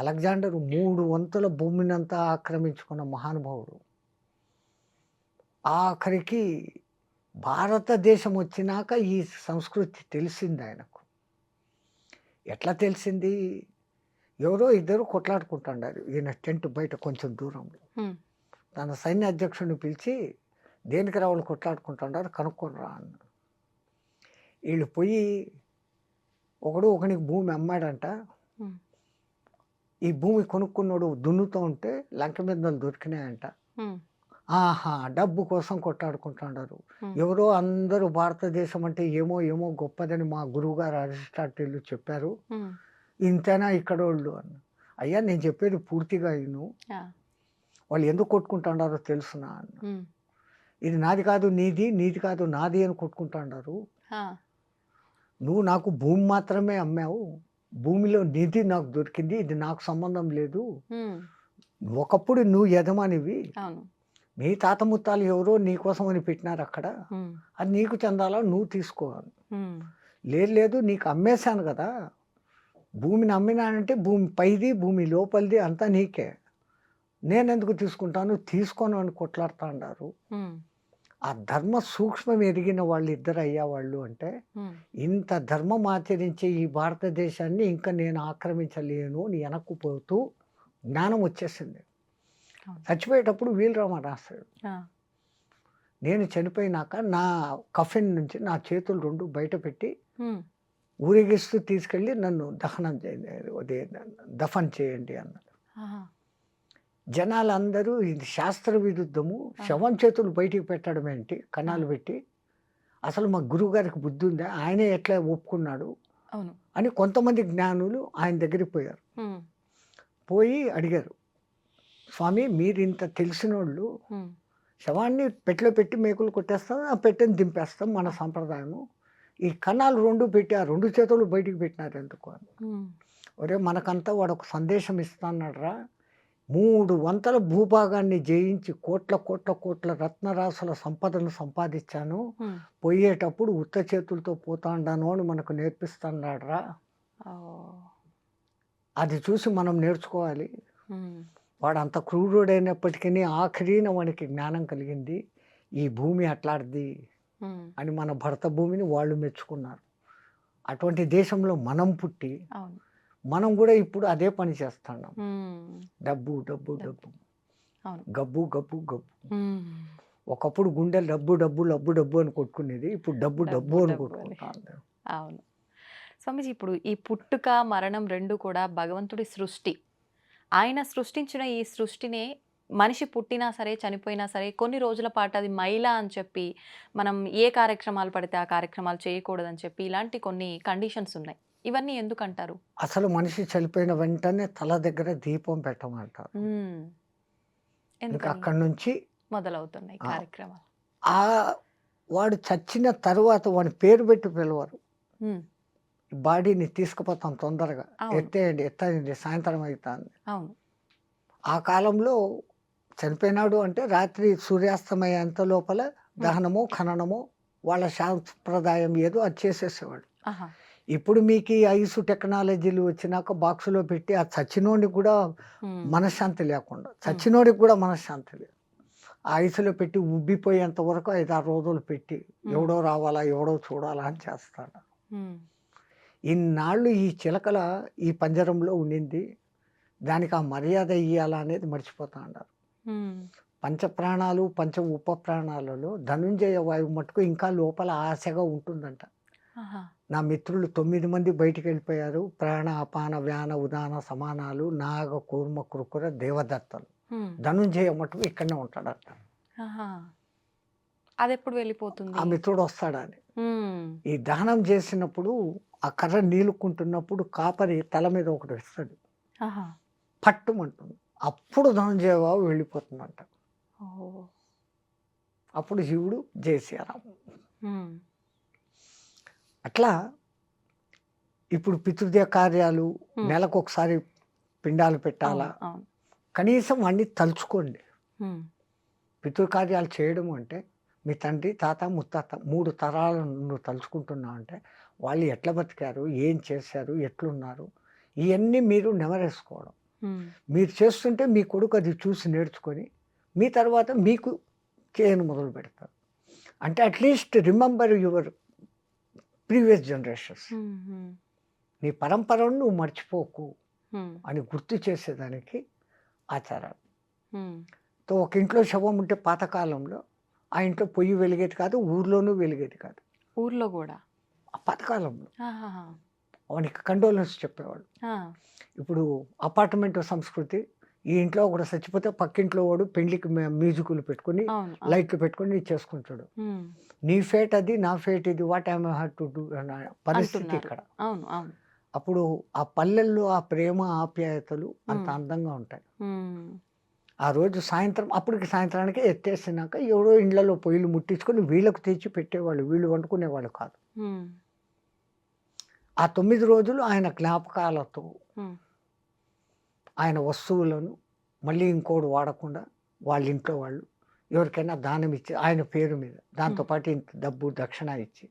అలెగ్జాండర్ 3 వంతుల భూమినంతా ఆక్రమించుకున్న మహానుభావుడు ఆఖరికి భారతదేశం వచ్చినాక ఈ సంస్కృతి తెలిసింది ఆయనకు. ఎట్లా తెలిసింది? ఎవరో ఇద్దరు కొట్లాడుకుంటున్నారు ఈయన టెంట్ బయట కొంచెం దూరంలో. హ్మ్. తన సైన్య అధ్యక్షుడిని పిలిచి, దేనికి రా వాళ్ళు కొట్లాడుకుంటున్నారు కనుక్కొని రా అన్నాడు. వీళ్ళు పోయి ఒకనికి భూమి అమ్మాడంట. హ్మ్. ఈ భూమి కొనుక్కున్నాడు దున్నుతూ ఉంటే లంక మీద దొరికినాయంట. హ్మ్. ఆహా! డబ్బు కోసం కొట్లాడుకుంటున్నారు. హ్మ్. ఎవరో అందరూ భారతదేశం అంటే ఏమో ఏమో గొప్పదని మా గురువుగారు అరిస్టాటిల్ చెప్పారు. హ్మ్. ఇంతేనా ఇక్కడోళ్ళు అన్న. అయ్యా నేను చెప్పేది పూర్తిగా విను. ఆ! వాళ్ళు ఎందుకు కొట్టుకుంటున్నారో తెలుసునా అన్న. హ్మ్. ఇది నాది కాదు నీది, నీది కాదు నాది అని కొట్టుకుంటున్నారు. ఆ! నువ్వు నాకు భూమి మాత్రమే అమ్మావు. భూమిలో నిధి నాకు దొరికింది. ఇది నాకు సంబంధం లేదు. హ్మ్. ఒకప్పుడు నువ్వు యజమానివి. అవును. మీ తాత ముత్తాలు ఎవరో నీకోసమని పెట్టినారక్కడ. హ్మ్. అది నీకు చెందాలా నువ్వు తీసుకో అని. హ్మ్. లేదు లేదు నీకు అమ్మేశాను గదా! భూమిని అమ్మినానంటే భూమి పైది, భూమి లోపలిది అంతా నీకే. నేనెందుకు తీసుకుంటాను? తీసుకోను అని కొట్లాడుతాండారు. హ్మ్. ఆ ధర్మ సూక్ష్మం ఎరిగిన వాళ్ళిద్దరు అయ్యేవాళ్ళు అంటే, హ్మ్. ఇంత ధర్మం ఆచరించే ఈ భారతదేశాన్ని ఇంక నేను ఆక్రమించలేను అని వెనక్కు పోతూ జ్ఞానం వచ్చేసింది. అవును. చచ్చిపోయేటప్పుడు వీలరామ రాస్తాడు. ఆ! నేను చనిపోయినాక నా కఫిన్ నుంచి నా చేతులు 2 బయట పెట్టి హ్మ్. ఊరేగిస్తూ తీసుకెళ్ళి నన్ను దహనం చేయండి అదే దఫన్ చేయండి అన్నాడు. ఆహా! జనాలందరూ ఇది శాస్త్ర విరుద్ధము. ఆ! శవం చేతులు బయటికి పెట్టడం ఏంటి? ఆ! కన్నాలు పెట్టి. అసలు మా గురువుగారికి బుద్ధి ఉందా? ఆయనే ఎట్లా ఒప్పుకున్నాడు? అవును. అని కొంతమంది జ్ఞానులు ఆయన దగ్గరికి పోయారు. హ్మ్. పోయి అడిగారు. స్వామి మీరింత తెలిసినోళ్ళు హ్మ్. శవాన్ని పెట్టెలో పెట్టి మేకులు కొట్టేస్తాం. ఆ పెట్టెని దింపేస్తాం మన ఆ! సంప్రదాయము. ఈ కన్నాలు 2 పెట్టి ఆ 2 చేతులు బయటికి పెట్టినారెందుకు అని. హ్మ్. ఒరేయ్! మనకంతా వాడొక సందేశం ఇస్తాన్నాడురా. 3 వంతుల భూభాగాన్ని జయించి కోట్ల, కోట్ల, కోట్ల రత్నరాసుల సంపదను సంపాదించాను. హ్మ్. పోయేటప్పుడు ఉత్త చేతులతో పోతాండాను అని మనకు నేర్పిస్తున్నాడురా. ఓహ్! అది చూసి మనం నేర్చుకోవాలి. హ్మ్. వాడంత క్రూరుడైనప్పటికీ ఆఖరిన వానికి జ్ఞానం కలిగింది. ఈ భూమి అట్లాడిది హ్మ్. అని మన భరత భూమిని వాళ్ళు మెచ్చుకున్నారు. అటువంటి దేశంలో మనం పుట్టి, అవును. మనం గూడా ఇప్పుడు అదే పని చేస్తున్నాం. హ్మ్. డబ్బు, డబ్బు, డబ్బు. డబ్బు. అవును. గబ్బు, గబ్బు, గబ్బు. హ్మ్. ఒకప్పుడు గుండె డబ్బు, డబ్బు, లబ్బు, డబ్బు అని కొట్టుకునేది. ఇప్పుడు డబ్బు, డబ్బు డబ్బు, అని డబ్బు అని. కొట్టుకుంటాంది. అవును. స్వామీజీ ఇప్పుడు ఈ పుట్టుక, మరణం 2 కూడా భగవంతుడి సృష్టి. ఆయన సృష్టించిన ఈ సృష్టినే మనిషి పుట్టినా సరే, చనిపోయినా సరే కొన్ని రోజుల పాటు అది మైల అని చెప్పి, మనం ఏ కార్యక్రమాలు పడితే ఆ కార్యక్రమాలు చేయకూడదని చెప్పి ఇలాంటి కొన్ని కండిషన్స్ ఉన్నాయి. ఇవన్నీ ఎందుకంటారు? అసలు మనిషి చనిపోయిన వెంటనే తల దగ్గర దీపం పెట్టమంటారు. హ్మ్. ఇంకా ఎందుకని? అక్కడి నుంచి మొదలవుతున్నాయి ఆ! కార్యక్రమాలు. ఆహ్, వాడు చచ్చిన తరువాత వాని పేరు పెట్టి పిలవరు. హ్మ్. బాడీని తీసుకుపోతాం తొందరగా. అవును. ఎత్తేయండి, ఎత్తేయండి సాయంత్రం అయితాంది. అవును. ఆ కాలంలో చనిపోయినాడు అంటే రాత్రి సూర్యాస్తమయ్యేంత లోపల హ్మ్. దహనమో, ఖననమో వాళ్ళ సాంప్రదాయం ఏదో అది చేసేసేవాళ్ళు. ఆహా! ఇప్పుడు మీకు ఈ ఐసు టెక్నాలజీలు వచ్చినాక బాక్స్‌లో పెట్టి ఆ చచ్చినోడిని కూడా హ్మ్. మనశ్శాంతి లేకుండా. హ్మ్. చచ్చినోడికి కూడా మనశ్శాంతి లేదు. ఆ ఐస్‌లో పెట్టి ఉబ్బిపోయేంత వరకు 5, 6 రోజులు పెట్టి హ్మ్. ఎవడో రావాలా, ఎవడో చూడాలా అని చేస్తాడు. హ్మ్. ఇన్నాళ్ళు ఈ చిలకల ఈ పంజరంలో ఉండింది. దానికి ఆ మర్యాద ఇయ్యాలా అనేది మర్చిపోతాండారు. హ్మ్. పంచప్రాణాలు, పంచ ఉప ప్రాణాలలో ధనుంజయ వాయువు మట్టుకు ఇంకా లోపల ఆశగా ఉంటుందంట. ఆహా! నా మిత్రులు 9 మంది బయటికెళ్ళిపోయారు. ప్రాణ, అపాన, వ్యాన, ఉదాన, సమానాలు, నాగ, కూర్మ, కృకుర, దేవదత్తలు. హ్మ్. ధనుంజయ మట్టుకు ఇక్కడనే ఉంటాడంట. ఆహా! అదెప్పుడు ఆ వెళ్ళిపోతుంది? మిత్రుడు వస్తాడని. హ్మ్. ఈ దహనం చేసినప్పుడు ఆ కర్ర నీలుక్కుంటున్నప్పుడు కాపరి తల మీద ఒకటి వేస్తాడు. ఆహా! పట్టుమంటుంది. అప్పుడు ధనంజయ బాబు వెళ్ళిపోతుందంట. ఓహ్! అప్పుడు శివుడు జై శ్రీరామ్. హ్మ్. అట్లా ఇప్పుడు పితృదేవ కార్యాలు హ్మ్. నెలకొకసారి పిండాలు పెట్టాలా? అవును. అవును. కనీసం వాడిని తలుచుకోండి. హ్మ్. పితృకార్యాలు చేయడం అంటే మీ తండ్రి, తాత, ముత్తాత 3 తరాలను నువ్వు తలుచుకుంటున్నావు అంటే వాళ్ళు ఎట్లా బతికారు? ఏం చేశారు? ఎట్లున్నారు? ఇయన్నీ మీరు నెమరేసుకోవడం. హ్మ్. మీరు చేస్తుంటే మీ కొడుకు అది చూసి నేర్చుకొని మీ తర్వాత మీకు చేయను మొదలుపెడతారు. అంటే at least remember your previous generations. హ్మ్. హ్మ్. నీ పరంపరను నువ్వు మర్చిపోకు హ్మ్. అని గుర్తు చేసేదానికి ఆచారాలు. హ్మ్. ఒక ఇంట్లో శవం ఉంటే పాతకాలంలో ఆ ఇంట్లో పొయ్యి వెలిగేది కాదు. ఊర్లోనూ వెలిగేది కాదు. ఊర్లో గూడా. ఆ పాతకాలంలో ఆహాహా! వానికి కండోలెన్స్ చెప్పేవాళ్ళు. ఆ! ఇప్పుడు అపార్ట్మెంట్ సంస్కృతి. ఈ ఇంట్లో ఒకడు చచ్చిపోతే పక్కింట్లో వాడు పెళ్ళికి మ్యూజికులు పెట్టుకొని, అవును. అవును. లైట్లు పెట్టుకొని చేసుకుంటాడు. హ్మ్. నీ ఫేట్ అది, నా ఫేట్ ఇది. What I have to do అన్న పరిస్థితి అంటున్నారు. ఇక్కడ. అవును. అవును. అప్పుడు ఆ పల్లెల్లో ఆ ప్రేమ ఆప్యాయతలు అంత అందంగా ఉంటాయి. ఆ రోజు సాయంత్రం అప్పటికి సాయంత్రానికి ఎత్తేసినాక ఎవరో ఇళ్లలో పొయ్యిలు ముట్టించుకొని వీళ్ళకు తెచ్చి పెట్టేవాళ్ళు. వీళ్ళు వండుకునేవాళ్ళు కాదు. ఆ 9 రోజులు ఆయన జ్ఞాపకాలతో ఆయన వస్తువులను మళ్ళీ ఇంకోడు వాడకుండా వాళ్ళ ఇంట్లో వాళ్ళు ఎవరికైనా దానం ఇచ్చి ఆయన పేరు మీద దాంతోపాటు ఇంత డబ్బు దక్షిణ ఇచ్చి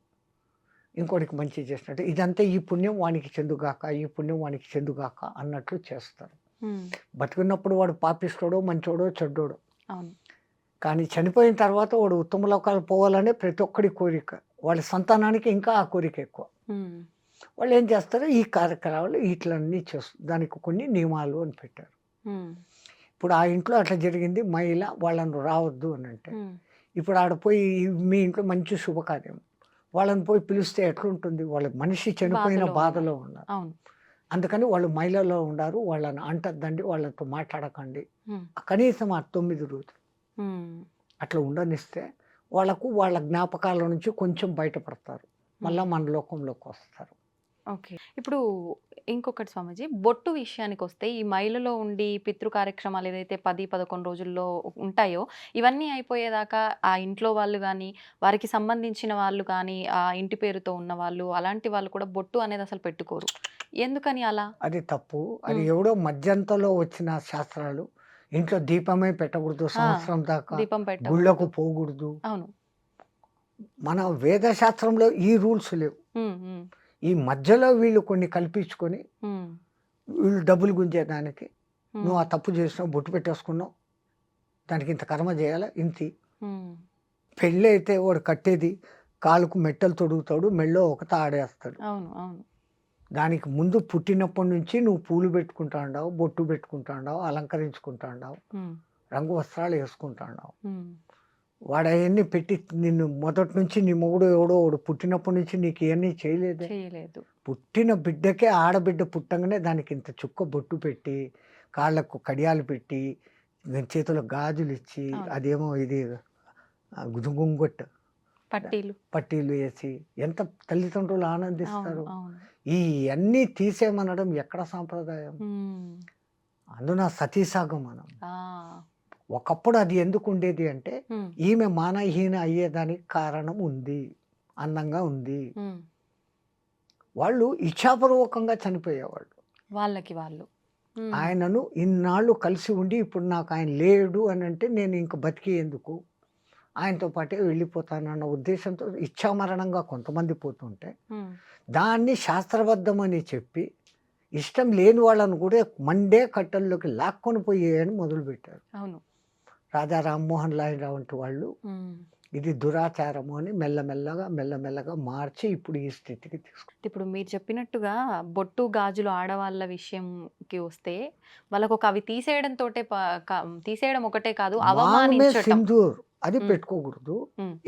ఇంకోటికి మంచి చేసినట్టు ఇదంతా ఈ పుణ్యం వానికి చెందుగాక, ఈ పుణ్యం వానికి చెందుగాక అన్నట్లు చేస్తారు. బతికున్నప్పుడు వాడు పాపిస్తోడో మంచోడో చెడ్డోడో, అవును. కానీ చనిపోయిన తర్వాత వాడు ఉత్తమ లోకాలు పోవాలనే ప్రతి ఒక్కడి కోరిక. వాళ్ళ సంతానానికి ఇంకా ఆ కోరిక ఎక్కువ. వాళ్ళు ఏం చేస్తారు, ఈ కార్యక్రమాలు ఇట్లన్నీ చేస్తారు. దానికి కొన్ని నియమాలు అని పెట్టారు. ఇప్పుడు ఆ ఇంట్లో అట్లా జరిగింది, మహిళ వాళ్ళను రావద్దు అని అంటే, ఇప్పుడు ఆడ పోయి మీ ఇంట్లో మంచి శుభకార్యం వాళ్ళని పోయి పిలిస్తే ఎట్లుంటుంది? వాళ్ళ మనిషి చనిపోయిన బాధలో ఉన్నారు. అందుకని వాళ్ళు మహిళలో ఉన్నారు, వాళ్ళని అంటద్దండి, వాళ్ళతో మాట్లాడకండి. కనీసం ఆ 9 రోజులు అట్లా ఉండనిస్తే వాళ్ళకు వాళ్ళ జ్ఞాపకాల నుంచి కొంచెం బయటపడతారు, మళ్ళీ మన లోకంలోకి వస్తారు. ఓకే. ఇప్పుడు ఇంకొకటి స్వామీజీ, బొట్టు విషయానికి వస్తే ఈ మైలలో ఉండి పితృ కార్యక్రమాలు ఏదైతే 10, 11 రోజుల్లో ఉంటాయో ఇవన్నీ అయిపోయేదాకా ఆ ఇంట్లో వాళ్ళు కానీ, వారికి సంబంధించిన వాళ్ళు కానీ, ఆ ఇంటి పేరుతో ఉన్న వాళ్ళు అలాంటి వాళ్ళు కూడా బొట్టు అనేది అసలు పెట్టుకోరు. ఎందుకని అలా? అది తప్పు. అది ఎవడో మధ్యంతలో వచ్చిన శాస్త్రాలు. ఇంట్లో దీపమే పెట్టకూడదు సంవత్సరం దాకా, దీపం గుళ్ళకు పెట్టకూడదు. పోకూడదు. అవును. మన వేద శాస్త్రంలో ఈ రూల్స్ లేవు. ఈ మధ్యలో వీళ్ళు కొన్ని కల్పించుకొని వీళ్ళు డబ్బులు గుంజేదానికి నువ్వు ఆ తప్పు చేసినావు, బొట్టు పెట్టేసుకున్నావు, దానికి ఇంత కర్మ చేయాలా, ఇంతి. పెళ్ళి అయితే వాడు కట్టేది కాలుకు మెట్టలు తొడుగుతాడు, మెళ్ళో ఒక తాడేస్తాడు. అవును. అవును. దానికి ముందు పుట్టినప్పటి నుంచి నువ్వు పూలు పెట్టుకుంటా ఉండావు, బొట్టు పెట్టుకుంటా ఉండావు, అలంకరించుకుంటా ఉండావు, రంగు వస్త్రాలు వేసుకుంటా ఉండావు. వాడు అవన్నీ పెట్టి నిన్ను మొదటి నుంచి నీ మొగుడు ఎవడో వాడు పుట్టినప్పటి నుంచి నీకు ఇవన్నీ చేయలేదు. పుట్టిన బిడ్డకే ఆడబిడ్డ పుట్టంగానే దానికి ఇంత చుక్క బొట్టు పెట్టి, కాళ్ళకు కడియాలు పెట్టి, చేతులకు గాజులు ఇచ్చి, అదేమో ఇది గుంగొట్టు పట్టీలు వేసి ఎంత తల్లిదండ్రులు ఆనందిస్తారు. ఈ అన్నీ తీసేమనడం ఎక్కడ సాంప్రదాయం? అందున సతీసాగమనం. ఒకప్పుడు అది ఎందుకు ఉండేది అంటే, ఈమె మానహీన అయ్యేదానికి కారణం ఉంది, అందంగా ఉంది. వాళ్ళు ఇచ్ఛాపూర్వకంగా చనిపోయేవాళ్ళు. వాళ్ళు ఆయనను ఇన్నాళ్ళు కలిసి ఉండి ఇప్పుడు నాకు ఆయన లేడు అని అంటే నేను ఇంక బతికి ఎందుకు, ఆయనతో పాటే వెళ్ళిపోతానన్న ఉద్దేశంతో ఇచ్ఛామరణంగా కొంతమంది పోతుంటే, దాన్ని శాస్త్రబద్ధమని చెప్పి ఇష్టం లేని వాళ్ళను కూడా మండే కట్టల్లోకి లాక్కొని పోయేయని మొదలుపెట్టారు. అవును. రాజా రామ్మోహన్ రావు వంటి వాళ్ళు ఇది దురాచారము అని మెల్లమెల్లగా మార్చి ఇప్పుడు ఈ స్థితికి తీసుకుంటారు. ఇప్పుడు మీరు చెప్పినట్టుగా బొట్టు గాజులు ఆడవాళ్ళ విషయంకి వస్తే వాళ్ళకు అవి తీసేయడం ఒకటే కాదు, అవమానించడం. సింధూర్ అది పెట్టుకోకూడదు.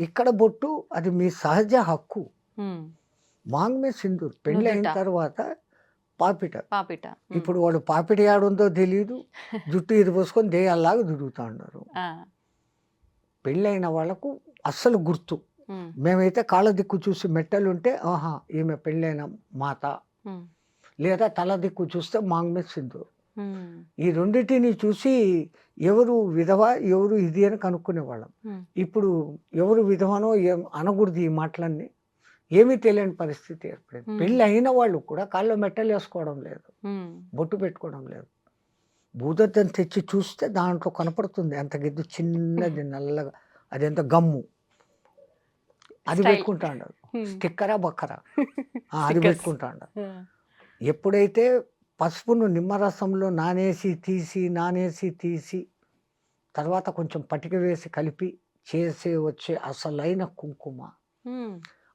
ఇక్కడ బొట్టు అది మీ సహజ హక్కు. మాంగ్మే సింధూర్ పెళ్ళి అయిన తర్వాత పాపిట. ఇప్పుడు వాడు పాపిట ఆడుందో తెలియదు, జుట్టు ఇది పోసుకొని దేయాల్లాగా తిరుగుతా ఉన్నారు. పెళ్ళైన వాళ్ళకు అస్సలు గుర్తు. మేమైతే కాళ్ళ దిక్కు చూసి మెట్టలు ఉంటే ఆహా ఈమె పెళ్ళైన మాత, లేదా తల దిక్కు చూస్తే మాంగ్మే సింధూర్. ఈ రెండింటిని చూసి ఎవరు విధవ ఎవరు ఇది అని కనుక్కునేవాళ్ళం. ఇప్పుడు ఎవరు విధవనో అనకూడదు, ఈ మాటలన్నీ ఏమీ తెలియని పరిస్థితి ఏర్పడింది. పెళ్ళి అయిన వాళ్ళు కూడా కాళ్ళలో మెట్టలు వేసుకోవడం లేదు, బొట్టు పెట్టుకోవడం లేదు. భూదద్దం తెచ్చి చూస్తే దాంట్లో కనపడుతుంది అంత గిద్దు చిన్నది నల్లగా, అదెంత గమ్ము, అది పెట్టుకుంటా ఉండదు. స్టిక్కరా బక్కరా అది పెట్టుకుంటా ఉండదు. ఎప్పుడైతే పసుపును నిమ్మరసంలో నానేసి తీసి తర్వాత కొంచెం పటిక వేసి కలిపి వచ్చే అసలైన కుంకుమ,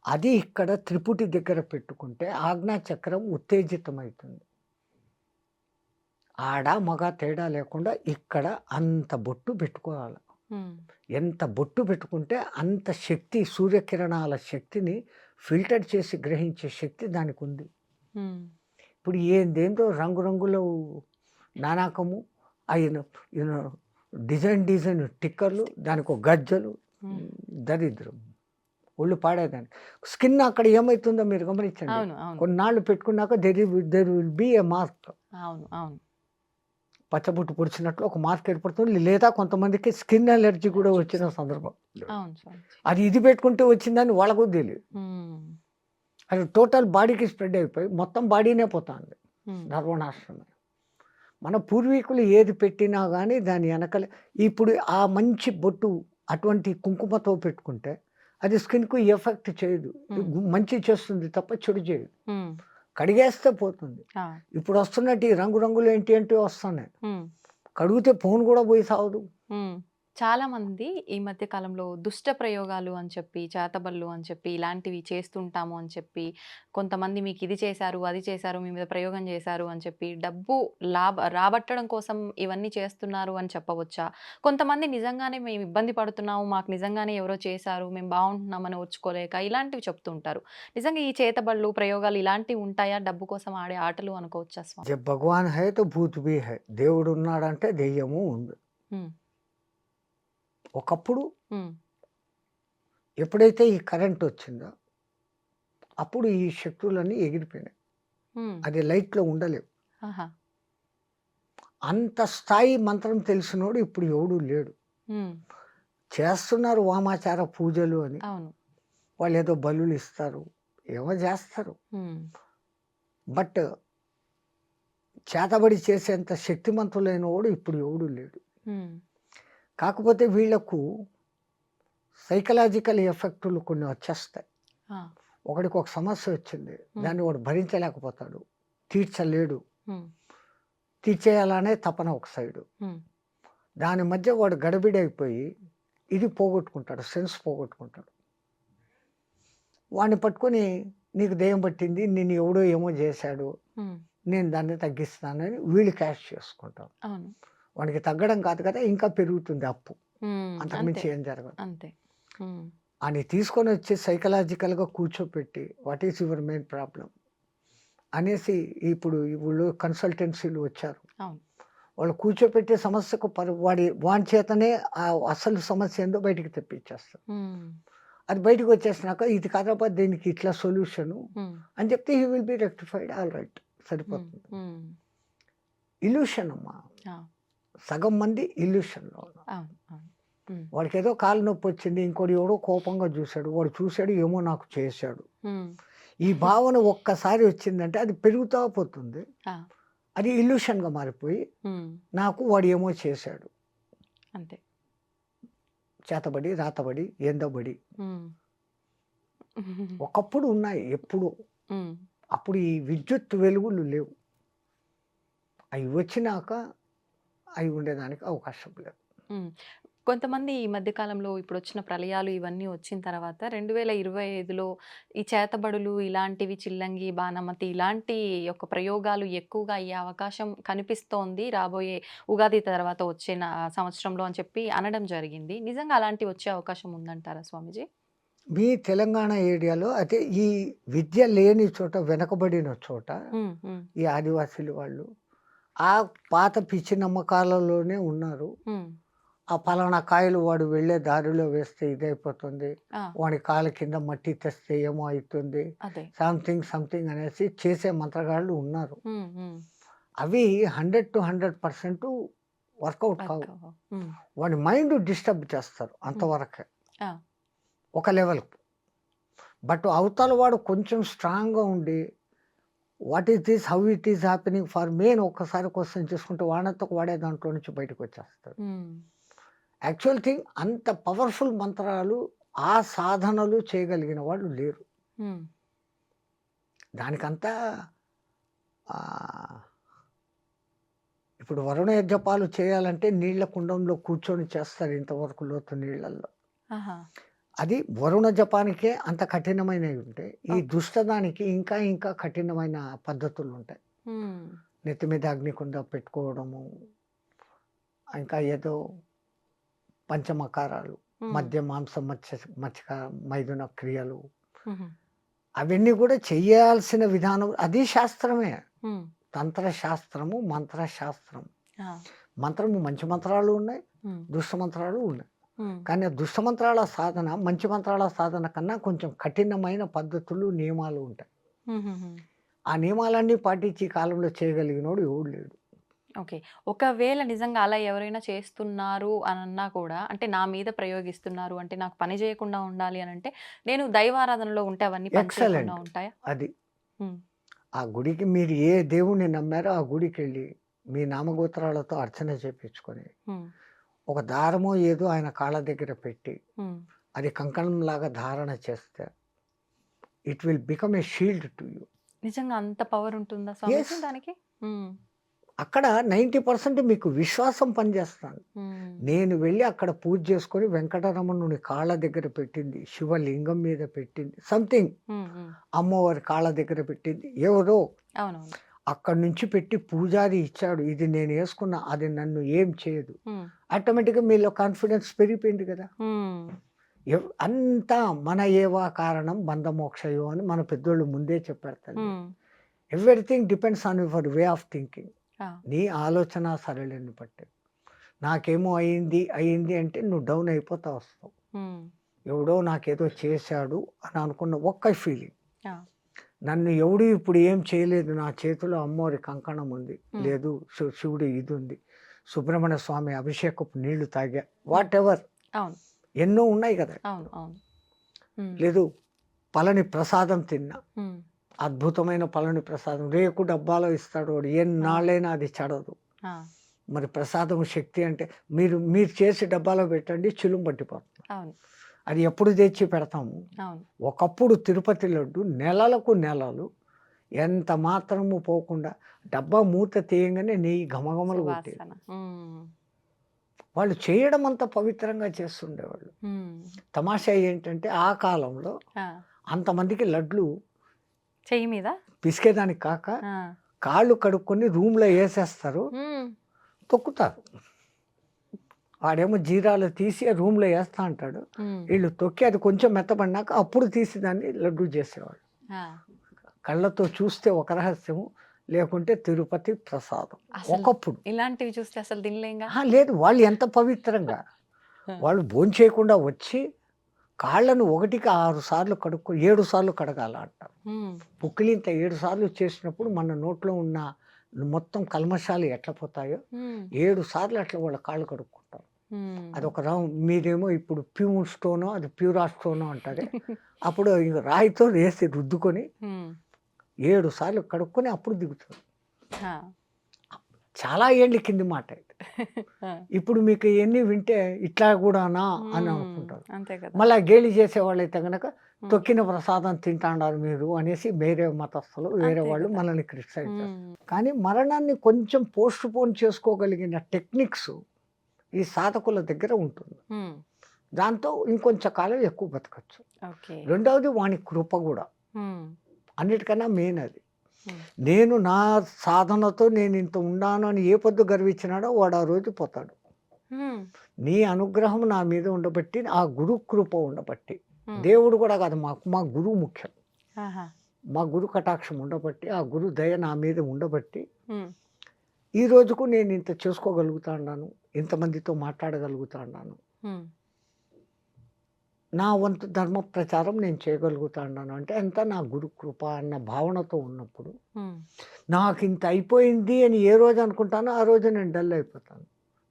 అది ఇక్కడ త్రిపుటి దగ్గర పెట్టుకుంటే ఆజ్ఞా చక్రం ఉత్తేజితమవుతుంది. ఆడ మగ తేడా లేకుండా ఇక్కడ అంత బొట్టు పెట్టుకోవాలి. ఎంత బొట్టు పెట్టుకుంటే అంత శక్తి, సూర్యకిరణాల శక్తిని ఫిల్టర్ చేసి గ్రహించే శక్తి దానికి ఉంది. ఇప్పుడు ఏందేందో రంగురంగుల నానాకము అయిన డిజైన్ టిక్కర్లు, దానికి ఒక గజ్జలు, దరిద్రం ఒళ్ళు పాడేదాన్ని. స్కిన్ అక్కడ ఏమైతుందో మీరు గమనించండి. అవును. అవును. కొన్నాళ్ళు పెట్టుకున్నాక there will be a mark. అవును. అవును. పచ్చబొట్టు పొడిచినట్లు ఒక మార్క్ ఏర్పడుతుంది. లేదా కొంతమందికి స్కిన్ అలర్జీ కూడా అలర్జీ వచ్చిన వస్తుంది. సందర్భం. అవును స్వామీజీ. అది ఇది పెట్టుకుంటే వచ్చిందని వాళ్ళకు తెలీదు. హ్మ్. అది టోటల్ బాడీకి స్ప్రెడ్ అయిపోయి మొత్తం బాడీనే పోతాంది. హ్మ్. సర్వనాశనమే. మన పూర్వీకులు ఏది పెట్టినా గానీ దాని ఎనకలే ఇప్పుడు ఆ మంచి బొట్టు అటువంటి కుంకుమతో పెట్టుకుంటే అది స్కిన్‌కు ఎఫెక్ట్ చేయదు. హ్మ్. మంచి చేస్తుంది తప్ప చెడు చేయదు. హ్మ్. కడిగేస్తే పోతుంది. ఆ! ఇప్పుడు వస్తున్నట్టు ఈ రంగు రంగులు ఏంటి ఏంటివో వస్తున్నాయి. హ్మ్. కడిగితే ఫోను కూడా పోయి సావదు. హ్మ్. చాలామంది ఈ మధ్య కాలంలో దుష్ట ప్రయోగాలు అని చెప్పి, చేతబడులు అని చెప్పి, ఇలాంటివి చేస్తుంటాము అని చెప్పి, కొంతమంది మీకిది చేశారు, అది చేశారు, మీ మీద ప్రయోగం చేశారు అని చెప్పి, డబ్బు రాబట్టడం కోసం ఇవన్నీ చేస్తున్నారు అని చెప్పవచ్చా? కొంతమంది నిజంగానే మేము ఇబ్బంది పడుతున్నాము, మాకు నిజంగానే ఎవరో చేశారు, మేము బావుంటున్నామని ఓర్చుకోలేక ఇలాంటివి చెప్తూ ఉంటారు. నిజంగా ఈ చేతబడులు, ప్రయోగాలు ఇలాంటివి ఉంటాయా? డబ్బు కోసం ఆడే ఆటలు అనుకోవచ్చా స్వామి? జబ్ భగవాన్ హై తో భూత్ భీ హై. దేవుడు ఉన్నాడంటే దెయ్యము ఉంది. హ్మ్. ఒకప్పుడు హ్మ్. ఎప్పుడైతే ఈ కరెంట్ వచ్చిందో అప్పుడు ఈ శక్తులన్నీ ఎగిరిపోయినాయి. హ్మ్. అది లైట్‌లో ఉండలేవు. ఆహా! అంత స్థాయి మంత్రం తెలిసినోడు ఇప్పుడు ఎవడు లేడు. హ్మ్. చేస్తున్నారు వామాచార పూజలు అని. అవును. వాళ్ళేదో బలులు ఇస్తారు. ఏమో చేస్తారు. హ్మ్. బట్ చేతబడి చేసేంత శక్తిమంతులైనోడు ఇప్పుడు ఎవడు లేడు. హ్మ్. కాకపోతే వీళ్ళకు సైకలాజికల్ ఎఫెక్టులు కొన్ని వచ్చేస్తాయి. ఆ! ఒకడికి ఒక సమస్య వచ్చింది. హ్మ్. దాన్ని వాడు భరించలేకపోతాడు. తీర్చలేడు. హ్మ్. తీర్చేయాలనే తపన ఒక సైడు. హ్మ్. దాని మధ్య వాడు గడబిడైపోయి ఇది పోగొట్టుకుంటాడు. సెన్స్ పోగొట్టుకుంటాడు. వాడిని పట్టుకొని నీకు దెయ్యం పట్టింది. నిన్ను ఎవడో ఏమో చేశాడు. హ్మ్. నేను దాన్ని తగ్గిస్తానని వీళ్ళు క్యాష్ చేసుకుంటారు. అవును. వాడికి తగ్గడం కాదు కదా! ఇంకా పెరుగుతుంది అప్పు. హ్మ్. అంతకుమించి అంతే. ఏం జరగదు. అంతే. హ్మ్. ఆడిని తీసుకొనొచ్చి సైకలాజికల్‌గా కూర్చోపెట్టి what is your main problem అనేసి ఇప్పుడు వీళ్ళు కన్సల్టెన్సీలు వచ్చారు. అవును. వాళ్ళు కూర్చోపెట్టే సమస్యకు వాని చేతనే ఆ అసలు సమస్య ఏందో బయటికి తెప్పించేస్తారు. హ్మ్. అది బయటకు వచ్చేసినాక ఇది కాదబ్బా దీనికి ఇట్లా సొల్యూషను హ్మ్. అని చెప్తే he will be rectified. All right హ్మ్. సరిపోతుంది. హ్మ్. ఇల్యూషన్ అమ్మా. ఆ! సగం మంది ఇల్యూషన్‌లో ఉన్నారు. అవును. అవును. హ్మ్. వాడికేదో కాలు నొప్పొచ్చింది. ఇంకోడు ఎవడో కోపంగా చూసాడు. వాడు చూసాడు ఏమో నాకు చేశాడు. హ్మ్. ఈ భావన ఒక్కసారి వచ్చిందంటే అది పెరుగుతా పోతుంది. ఆ! అది ఇల్యూషన్‌గా మారిపోయి హ్మ్. నాకు వాడు ఏమో చేశాడు. అంతే. చేతబడి, రాతబడి, ఏందోబడి. హ్మ్. ఒకప్పుడు ఉన్నాయి ఎప్పుడో. హ్మ్. అప్పుడు ఈ విద్యుత్ వెలుగులు లేవు. అయి వచ్చినాక అయి ఉండేదానికి అవకాశం లేదు. హ్మ్. కొంతమంది ఈ మధ్య కాలంలో ఇప్పుడొచ్చిన ప్రళయాలు ఇవన్నీ వచ్చిన తర్వాత 2025లో ఈ చేతబడులు ఇలాంటివి చిల్లంగి, బాణమతి ఇలాంటి యొక్క ప్రయోగాలు ఎక్కువగా అయ్యే అవకాశం కనిపిస్తోంది. రాబోయే ఉగాది తర్వాత వచ్చే సంవత్సరంలో అని చెప్పి అనడం జరిగింది. నిజంగా అలాంటివి వచ్చే అవకాశం ఉందంటారా స్వామీజీ? మీ తెలంగాణ ఏరియాలో అయితే ఈ విద్య లేని చోట, వెనకబడిన చోట హ్మ్. హ్మ్. ఈ ఆదివాసీలు వాళ్ళు ఆ పాత పిచ్చి నమ్మకాలలోనే ఉన్నారు. హ్మ్. ఆ పలానా కాయలు వాడు వెళ్ళే దారిలో వేస్తే ఇదైపోతుంది. ఆ! వాడి కాళ్ళ కింద మట్టి తెస్తే ఏమో అయితుంది. అదే. సంథింగ్ అనేసి చేసే మంత్రగాళ్ళు ఉన్నారు. హ్మ్. హ్మ్. అవి 100% వర్కౌట్ కావు. వర్క్ అవ్వవు. హ్మ్. వాడి మైండ్ డిస్టర్బ్ చేస్తారు హ్మ్. అంతవరకే. ఆ! ఒక లెవెల్‌కి. బట్ అవతల వాడు కొంచెం స్ట్రాంగ్‌గా ఉండి what is this? How it is happening for me అని ఒక్కసారి క్వెషన్ చేసుకుంటే వాడంతకు వాడే దాంట్లో నుంచి బయటకొచ్చేస్తాడు. హ్మ్. యాక్చువల్ థింగ్ అంత పవర్‌ఫుల్ మంత్రాలు, ఆ సాధనలు చేయగలిగిన వాళ్ళు లేరు. హ్మ్. దానికంతా ఆహ్, ఇప్పుడు వరుణ జపాలు చేయాలంటే నీళ్ళ కుండంలో కూర్చొని చేస్తారు ఇంతవరకు లోతు నీళ్ళల్లో. ఆహా! అది వరుణ జపానికే అంత కఠినమైనవి ఉంటాయి. ఈ ఓకే. దుష్టదానికి ఇంకా కఠినమైన పద్ధతులుంటాయి. హ్మ్. నెత్తి మీద అగ్నికుండ పెట్టుకోవడము, ఇంకా ఏదో పంచమకారాలు, హ్మ్. మద్య, మాంసం, మచ్చక, మైథున క్రియలు హుహు. అవన్నీ కూడా చెయ్యాల్సిన విధానం అది శాస్త్రమే. హ్మ్. తంత్రశాస్త్రము, మంత్రశాస్త్రం. ఆ! మంత్రము మంచి మంత్రాలు ఉన్నాయి. హ్మ్. దుష్ట మంత్రాలు ఉన్నాయి. కానీ ఆ దుష్టమంత్రాల సాధన మంచి మంత్రాల సాధన కన్నా కొంచెం కఠినమైన పద్ధతులు, నియమాలు ఉంటాయి. ఆ నియమాలన్నీ పాటించి ఈ కాలంలో చేయగలిగినోడు ఎవడు లేడు. ఓకే. ఒకవేళ నిజంగా అలా ఎవరైనా చేస్తున్నారు అనన్నా కూడా అంటే నా మీద ప్రయోగిస్తున్నారు అంటే నాకు పని చేయకుండా ఉండాలి అనంటే నేను దైవారాధనలో ఉంటే అవన్నీ పని చేయకుండా ఎక్సలెంట్. ఉంటాయా? అది. హ్మ్. ఆ గుడికి మీరు ఏ దేవుడిని నమ్మారో ఆ గుడికెళ్ళి మీ నామగోత్రాలతో అర్చన చేపించుకొని హ్మ్. ఒక దారమో ఏదో ఆయన కాళ్ళ దగ్గర పెట్టి హ్మ్. అది కంకణంలాగా ధారణ చేస్తే it will become a shield to you. నిజంగా అంత పవర్ ఉంటుందా ఎస్. స్వామీజీ దానికి? హ్మ్. అక్కడ 90% మీకు విశ్వాసం పనిచేస్తాను. హ్మ్. నేను వెళ్ళి అక్కడ పూజ చేసుకొని వెంకటరమణుని కాళ్ళ దగ్గర పెట్టింది, శివలింగం మీద పెట్టింది, సంథింగ్ హ్మ్. హ్మ్. అమ్మవారి కాళ్ళ దగ్గర పెట్టింది ఎవరో అవునవును. అక్కడి నుంచి పెట్టి పూజారి ఇచ్చాడు, ఇది నేను వేసుకున్నా, అది నన్ను ఏం చేయదు. హ్మ్. ఆటోమేటిక్గా మీలో కాన్ఫిడెన్స్ పెరిగిపోయింది కదా. హ్మ్. అంతా మన ఏవా కారణం బంధమోక్షయో అని మన పెద్దోళ్ళు ముందే చెప్పారు తల్లి. హ్మ్. Everything depends on your way of thinking. ఆ! నీ ఆలోచన సరళిని బట్టి. నాకేమో అయింది అయింది అంటే నువ్వు డౌన్ అయిపోతా వస్తావు. హ్మ్. ఎవడో నాకేదో చేశాడు అని అనుకున్న ఒక్క ఫీలింగ్. ఆ! నన్ను ఎవడు ఇప్పుడు ఏం చేయలేదు, నా చేతిలో అమ్మవారి కంకణం ఉంది, హ్మ్. లేదు శివుడు ఇది ఉంది, సుబ్రహ్మణ్య స్వామి అభిషేకపు నీళ్లు తాగా, వాట్ ఎవర్ అవును. ఎన్నో ఉన్నాయి కదా. అవును. అవును. హ్మ్. లేదు పళని ప్రసాదం తిన్నా, హ్మ్. అద్భుతమైన పళని ప్రసాదం రేకు డబ్బాలో ఇస్తాడు వాడు, ఆ! ఎన్నాళ్ళైనా అది చెడదు. ఆ! మరి ప్రసాదం శక్తి అంటే మీరు మీరు చేసి డబ్బాలో పెట్టండి, చిలుం పట్టిపోతుంది. అవును. అది ఎప్పుడు తెచ్చి పెడతాము. అవును. ఒకప్పుడు తిరుపతి లడ్డు నెలలకు నెలలు ఎంత మాత్రము పోకుండా డబ్బా మూత తీయంగానే నెయ్యి ఘమఘమలు కొట్టేది. సువాసన. హ్మ్. వాళ్ళు చేయడం అంత పవిత్రంగా చేస్తుండేవాళ్ళు. హ్మ్. తమాషా ఏంటంటే ఆ కాలంలో ఆ! అంతమందికి లడ్లు చెయ్యి మీద? పిసికేదానికి కాక ఆ! కాళ్ళు కడుక్కొని రూమ్లో వేసేస్తారు, హ్మ్. తొక్కుతారు. వాడేమో జీరాలు తీసి రూమ్లో వేస్తా అంటాడు, హ్మ్. వీళ్ళు తొక్కి అది కొంచెం మెత్తబడినాక అప్పుడు తీసి దాన్ని లడ్డు చేసేవాళ్ళు. ఆ! కళ్ళతో చూస్తే ఒక రహస్యము, లేకుంటే తిరుపతి ప్రసాదం అసలు ఒకప్పుడు. ఇలాంటివి చూస్తే అసలు తినలేంగా. లేదు వాళ్ళు ఎంత పవిత్రంగా ఆ! వాళ్ళు భోంచేయకుండా వచ్చి కాళ్ళను 1కి 6 సార్లు కడుక్కో 7 సార్లు కడగాల అంటారు. హ్మ్. పుక్కిలింత 7 సార్లు చేసినప్పుడు మన నోట్లో ఉన్న మొత్తం కల్మషాలు ఎట్లా పోతాయో హ్మ్. 7 సార్లు అట్లా వాళ్ళ కాళ్ళు కడుక్కుంటారు. హ్మ్. అదొక మీరేమో ఇప్పుడు ప్యూర్ స్టోనో అది ప్యూరా స్టోనో అంటారే, అప్పుడు ఇక రాయితో వేసి రుద్దుకొని హ్మ్. 7 సార్లు కడుక్కొని అప్పుడు దిగుతారు. ఆ! చాలా ఏళ్ళ కింది మాట ఇది. ఆ! ఇప్పుడు మీకు ఇయన్నీ వింటే ఇట్లా గూడానా అని హ్మ్. అనుకుంటారు. అంతే కదా! మళ్ళా గేలి చేసేవాళ్ళైతే గనక హ్మ్. తొక్కిన ప్రసాదం తింటాండారు మీరు అనేసి వేరే మతస్థులు, వేరే అంతే వాళ్ళు కదా! మనల్ని క్రిటిసైజ్ చేస్తారు. హ్మ్. కానీ మరణాన్ని కొంచెం పోస్ట్‌పోన్ చేసుకోగలిగిన టెక్నిక్స్ ఈ సాధకుల దగ్గర ఉంటుంది. హ్మ్. దాంతో ఇంకొంచెం కాలం ఎక్కువ బతకచ్చు. ఓకే. రెండవది వాని కృప గూడా. హ్మ్. అన్నిటికన్నా మెయిన్ అది. హ్మ్. నేను నా సాధనతో నేను ఇంత ఉన్నాను అని ఏ పొద్దు గర్వించినాడో వాడు ఆ రోజు పోతాడు. హ్మ్. నీ అనుగ్రహం నా మీద ఉండబట్టి, ఆ గురు కృప ఉండబట్టి, హ్మ్. దేవుడు కూడా కాదు మాకు, మా గురువు ముఖ్యం. ఆహా! మా గురు కటాక్షం ఉండబట్టి, ఆ గురు దయ నా మీద ఉండబట్టి, హ్మ్. ఈ రోజుకు నేను ఇంత చేసుకోగలుగుతా ఉన్నాను, ఇంతమందితో మాట్లాడగలుగుతా ఉన్నాను, హ్మ్. నా వంతు ధర్మ ప్రచారం నేను చేయగలుగుతా ఉన్నాను అంటే అంతా నా గురు కృప అన్న భావనతో ఉన్నప్పుడు, హ్మ్. నాకు ఇంత అయిపోయింది అని ఏ రోజు అనుకుంటానో ఆ రోజు నేను డల్ అయిపోతాను.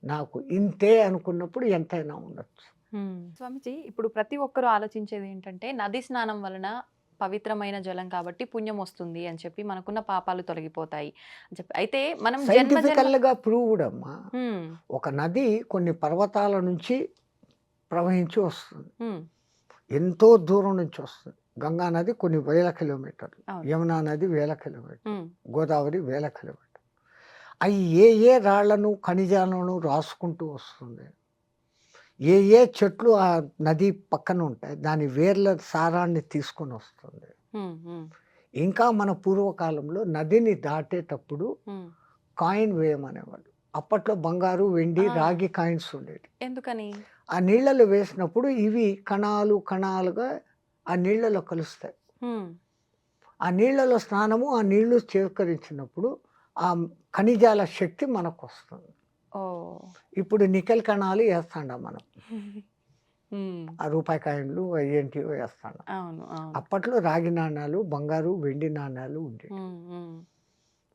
నాకు ఇంతే అనుకున్నప్పుడు ఎంతైనా ఉండొచ్చు. హ్మ్. స్వామీజీ ఇప్పుడు ప్రతి ఒక్కరు ఆలోచించేది ఏంటంటే నది స్నానం వలన పవిత్రమైన జలం కాబట్టి పుణ్యం వస్తుంది అని చెప్పి మనకున్న పాపాలు తొలగిపోతాయి అని చెప్పి. అయితే మనం జన్మ జన్మ సైంటిఫికల్గా ప్రూవ్డ్ అమ్మా. హ్మ్. ఒక నది కొన్ని పర్వతాల నుంచి ప్రవహించి వస్తుంది, హ్మ్. ఎంతో దూరం నుంచి వస్తుంది. గంగా నది కొన్ని వేల కిలోమీటర్లు, అవును. యమునా నది వేల కిలోమీటర్లు, హ్మ్. గోదావరి వేల కిలోమీటర్లు. అవి ఏ ఏ రాళ్లను ఖనిజాలను రాసుకుంటూ వస్తుంది, ఏ ఏ చెట్లు ఆ నది పక్కన ఉంటాయి దాని వేర్ల సారాన్ని తీసుకొని వస్తుంది. హ్మ్. హ్మ్. ఇంకా మన పూర్వకాలంలో నదిని దాటేటప్పుడు హ్మ్. కాయిన్ వేయమనేవాళ్ళు. అప్పట్లో బంగారు, వెండి, ఆ! రాగి కాయిన్స్ ఉండేవి. ఎందుకని? ఆ నీళ్ళలో వేసినప్పుడు ఇవి కణాలు కణాలుగా ఆ నీళ్ళలో కలుస్తాయి. హ్మ్. ఆ నీళ్ళలో స్నానము, ఆ నీళ్లు స్వీకరించినప్పుడు ఆ ఖనిజాల శక్తి మనకొస్తుంది. ఓహ్! ఇప్పుడు నికెల్ కణాలు ఏస్తాండం మనం. ఉమ్, ఆ రూపాయి కాయిన్లు ఏంటివో వేస్తాను. అవును అవును. అప్పట్లో రాగి నాణాలు, బంగారు, వెండి నాణాలు ఉండేవి. ఉమ్, ఉమ్,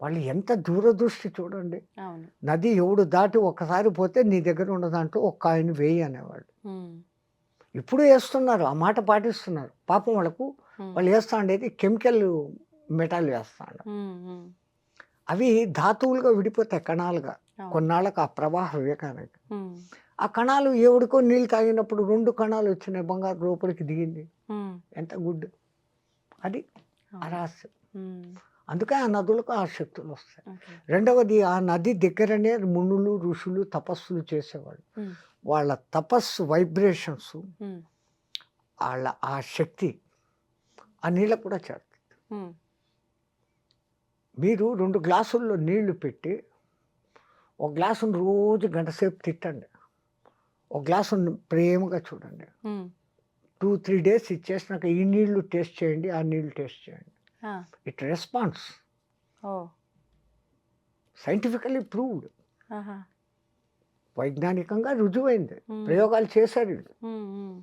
వాళ్ళు ఎంత దూరదృష్టి చూడండి. అవును. నది ఎవడు దాటి ఒక్కసారి పోతే నీ దగ్గర ఉన్న దాంట్లో ఒక కాయిన్ వేయి అనేవాళ్ళు. ఉమ్, ఇప్పుడు వేస్తున్నారు, ఆ మాట పాటిస్తున్నారు. పాపం వాళ్ళకు ఉమ్, వాళ్ళు వేస్తా ఉండేది కెమికల్ మెటాల్ వేస్తాడు. ఉమ్, ఉమ్, అవి ధాతువులుగా విడిపోతాయి కణాలుగా. అవును. కొన్నాళ్ళకు ఆ ప్రవాహ వివేకానికి ఉమ్, ఆ కణాలు ఎవడికో నీళ్ళు తాగినప్పుడు 2 కణాలు వచ్చినాయి, బంగారు లోపలికి దిగింది. ఉమ్, ఎంత గుడ్. అది అవును. అరహస్యం. ఉమ్, అందుకే ఆ నదులకు ఆ శక్తులు వస్తాయి. ఓకే. రెండవది, ఆ నది దగ్గరనే మునులు ఋషులు తపస్సులు చేసేవాళ్ళు. ఉమ్, వాళ్ళ తపస్సు వైబ్రేషన్స్, ఉమ్, వాళ్ళ ఆ శక్తి ఆ నీళ్ళకు కూడా చేరుతుంది. ఉమ్, మీరు 2 గ్లాసుల్లో నీళ్లు పెట్టి ఒక గ్లాసును రోజు గంట సేపు తిట్టండి, ఒక గ్లాసును ప్రేమగా చూడండి. ఉమ్, 2-3 డేస్ ఇచ్చేసినాక ఈ నీళ్లు టేస్ట్ చేయండి, ఆ నీళ్లు టేస్ట్ చేయండి. ఆ, ఇట్ రెస్పాన్స్. ఓ, సైంటిఫికల్లీ ప్రూవ్డ్. ఆహా, వైజ్ఞానికంగా రుజువైంది. ఉమ్, ప్రయోగాలు చేశారు వీళ్ళు. ఉమ్, ఉమ్,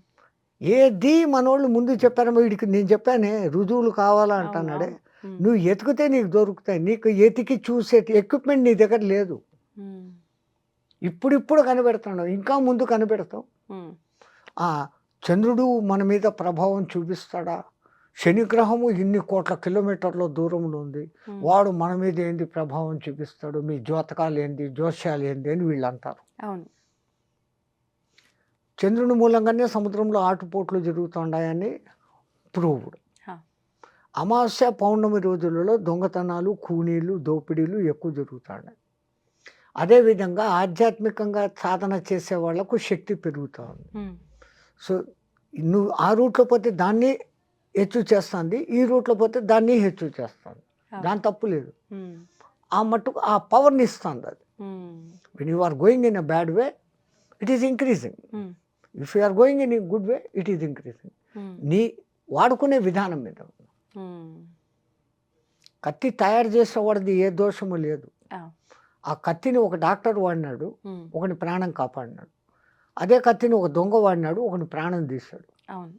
ఏది మనోళ్ళు ముందు చెప్పారో వీడికి నేను చెప్పానే రుజువులు కావాలా అవును అంటున్నాడే. అవును. ఉమ్, నువ్వు ఎతికితే నీకు దొరుకుతాయి. నీకు ఎతికి చూసే ఎక్విప్మెంట్ నీ దగ్గర లేదు. ఉమ్, ఇప్పుడిప్పుడు కనిపెడుతున్నావు, ఇంకా ముందు కనిపెడతావు. ఉమ్, ఆ చంద్రుడు మన మీద ప్రభావం చూపిస్తాడా? శనిగ్రహము ఇన్ని కోట్ల కిలోమీటర్ల దూరంలో ఉంది, ఉమ్, వాడు మన మీద ఏంది ప్రభావం చూపిస్తాడు? మీ జ్యోతకాలు ఏంది, జోస్యాలు ఏంది అని వీళ్ళు అంటారు. అవును. చంద్రుని మూలంగానే సముద్రంలో ఆటుపోట్లు జరుగుతున్నాయని ప్రూవ్డ్. హా, అమావాస్య పౌర్ణమి రోజులలో దొంగతనాలు, కూనీలు, దోపిడీలు ఎక్కువ జరుగుతున్నాయి. అదేవిధంగా ఆధ్యాత్మికంగా సాధన చేసే వాళ్లకు శక్తి పెరుగుతూ ఉంది. ఉమ్, సో నువ్వు ఆ రూట్లో పోతే దాన్ని హెచ్చు చేస్తుంది, ఈ రూట్లో పోతే దాన్ని హెచ్చు చేస్తుంది. అవును. దాని తప్పు లేదు. ఉమ్, ఆ మట్టుకు ఆ పవర్ని ఇస్తుంది అది. Um, when you are going in a bad way, it is increasing. Um, if you are going in a good way, it is increasing. Um, నీ వాడుకునే విధానం మీద. ఉమ్, కత్తి తయారు చేసేవాడిది ఏ దోషము లేదు. ఆ, ఆ కత్తిని ఒక డాక్టర్ వాడినాడు, ఉమ్, ఒకని ప్రాణం కాపాడినాడు. అదే కత్తిని ఒక దొంగ వాడినాడు, ఒకని ప్రాణం తీశాడు. అవును.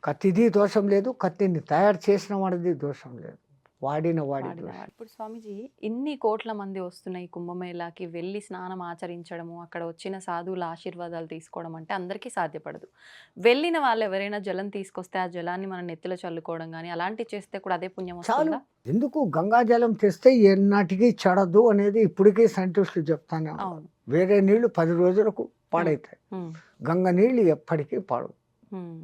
కత్తిది దోషం లేదు, కత్తిని తయారు చేసిన వాడిది దోషం లేదు, వాడిన వాడి దోషం. వాడినవాడు. ఇప్పుడు స్వామీజీ ఇన్ని కోట్ల మంది వస్తున్నాయి కుంభమేళాకి వెళ్ళి స్నానం ఆచరించడము, అక్కడ వచ్చిన సాధువుల ఆశీర్వాదాలు తీసుకోవడం అంటే అందరికీ సాధ్యపడదు. వెళ్ళిన వాళ్ళు ఎవరైనా జలం తీసుకొస్తే ఆ జలాన్ని మనం నెత్తిలో చల్లుకోవడం కానీ అలాంటివి చేస్తే కూడా అదే పుణ్యం చాలు. వస్తుందా? ఎందుకు గంగాజలం తెస్తే ఎన్నాటికి చెడదు అనేది ఇప్పటికీ సైంటిస్టులు చెప్తానే ఉన్నారు. అవును. వేరే నీళ్లు 10 రోజులకు పాడైతాయి, ఉమ్, గంగ నీళ్ళు ఎప్పటికీ పాడు. ఉమ్,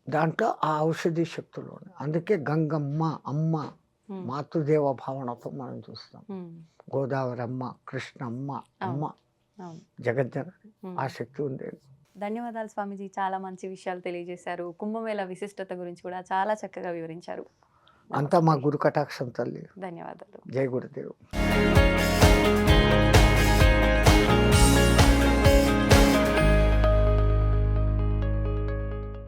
దాంట్లో ఆ ఔషధి శక్తులు ఉన్నాయి. అందుకే గంగమ్మ అమ్మ ఉమ్, మాతృదేవ భావనతో మనం చూస్తాం. ఉమ్, గోదావరి అమ్మ, కృష్ణమ్మ అమ్మ, అవును. జగజ్జనని, ఉమ్. ఆ శక్తి ఉంది. ధన్యవాదాలు స్వామీజీ, చాలా మంచి విషయాలు తెలియజేశారు. కుంభమేళ విశిష్టత గురించి కూడా చాలా చక్కగా వివరించారు. అంతా మా గురు కటాక్షం తల్లి. ధన్యవాదాలు. జై గురుదేవ్.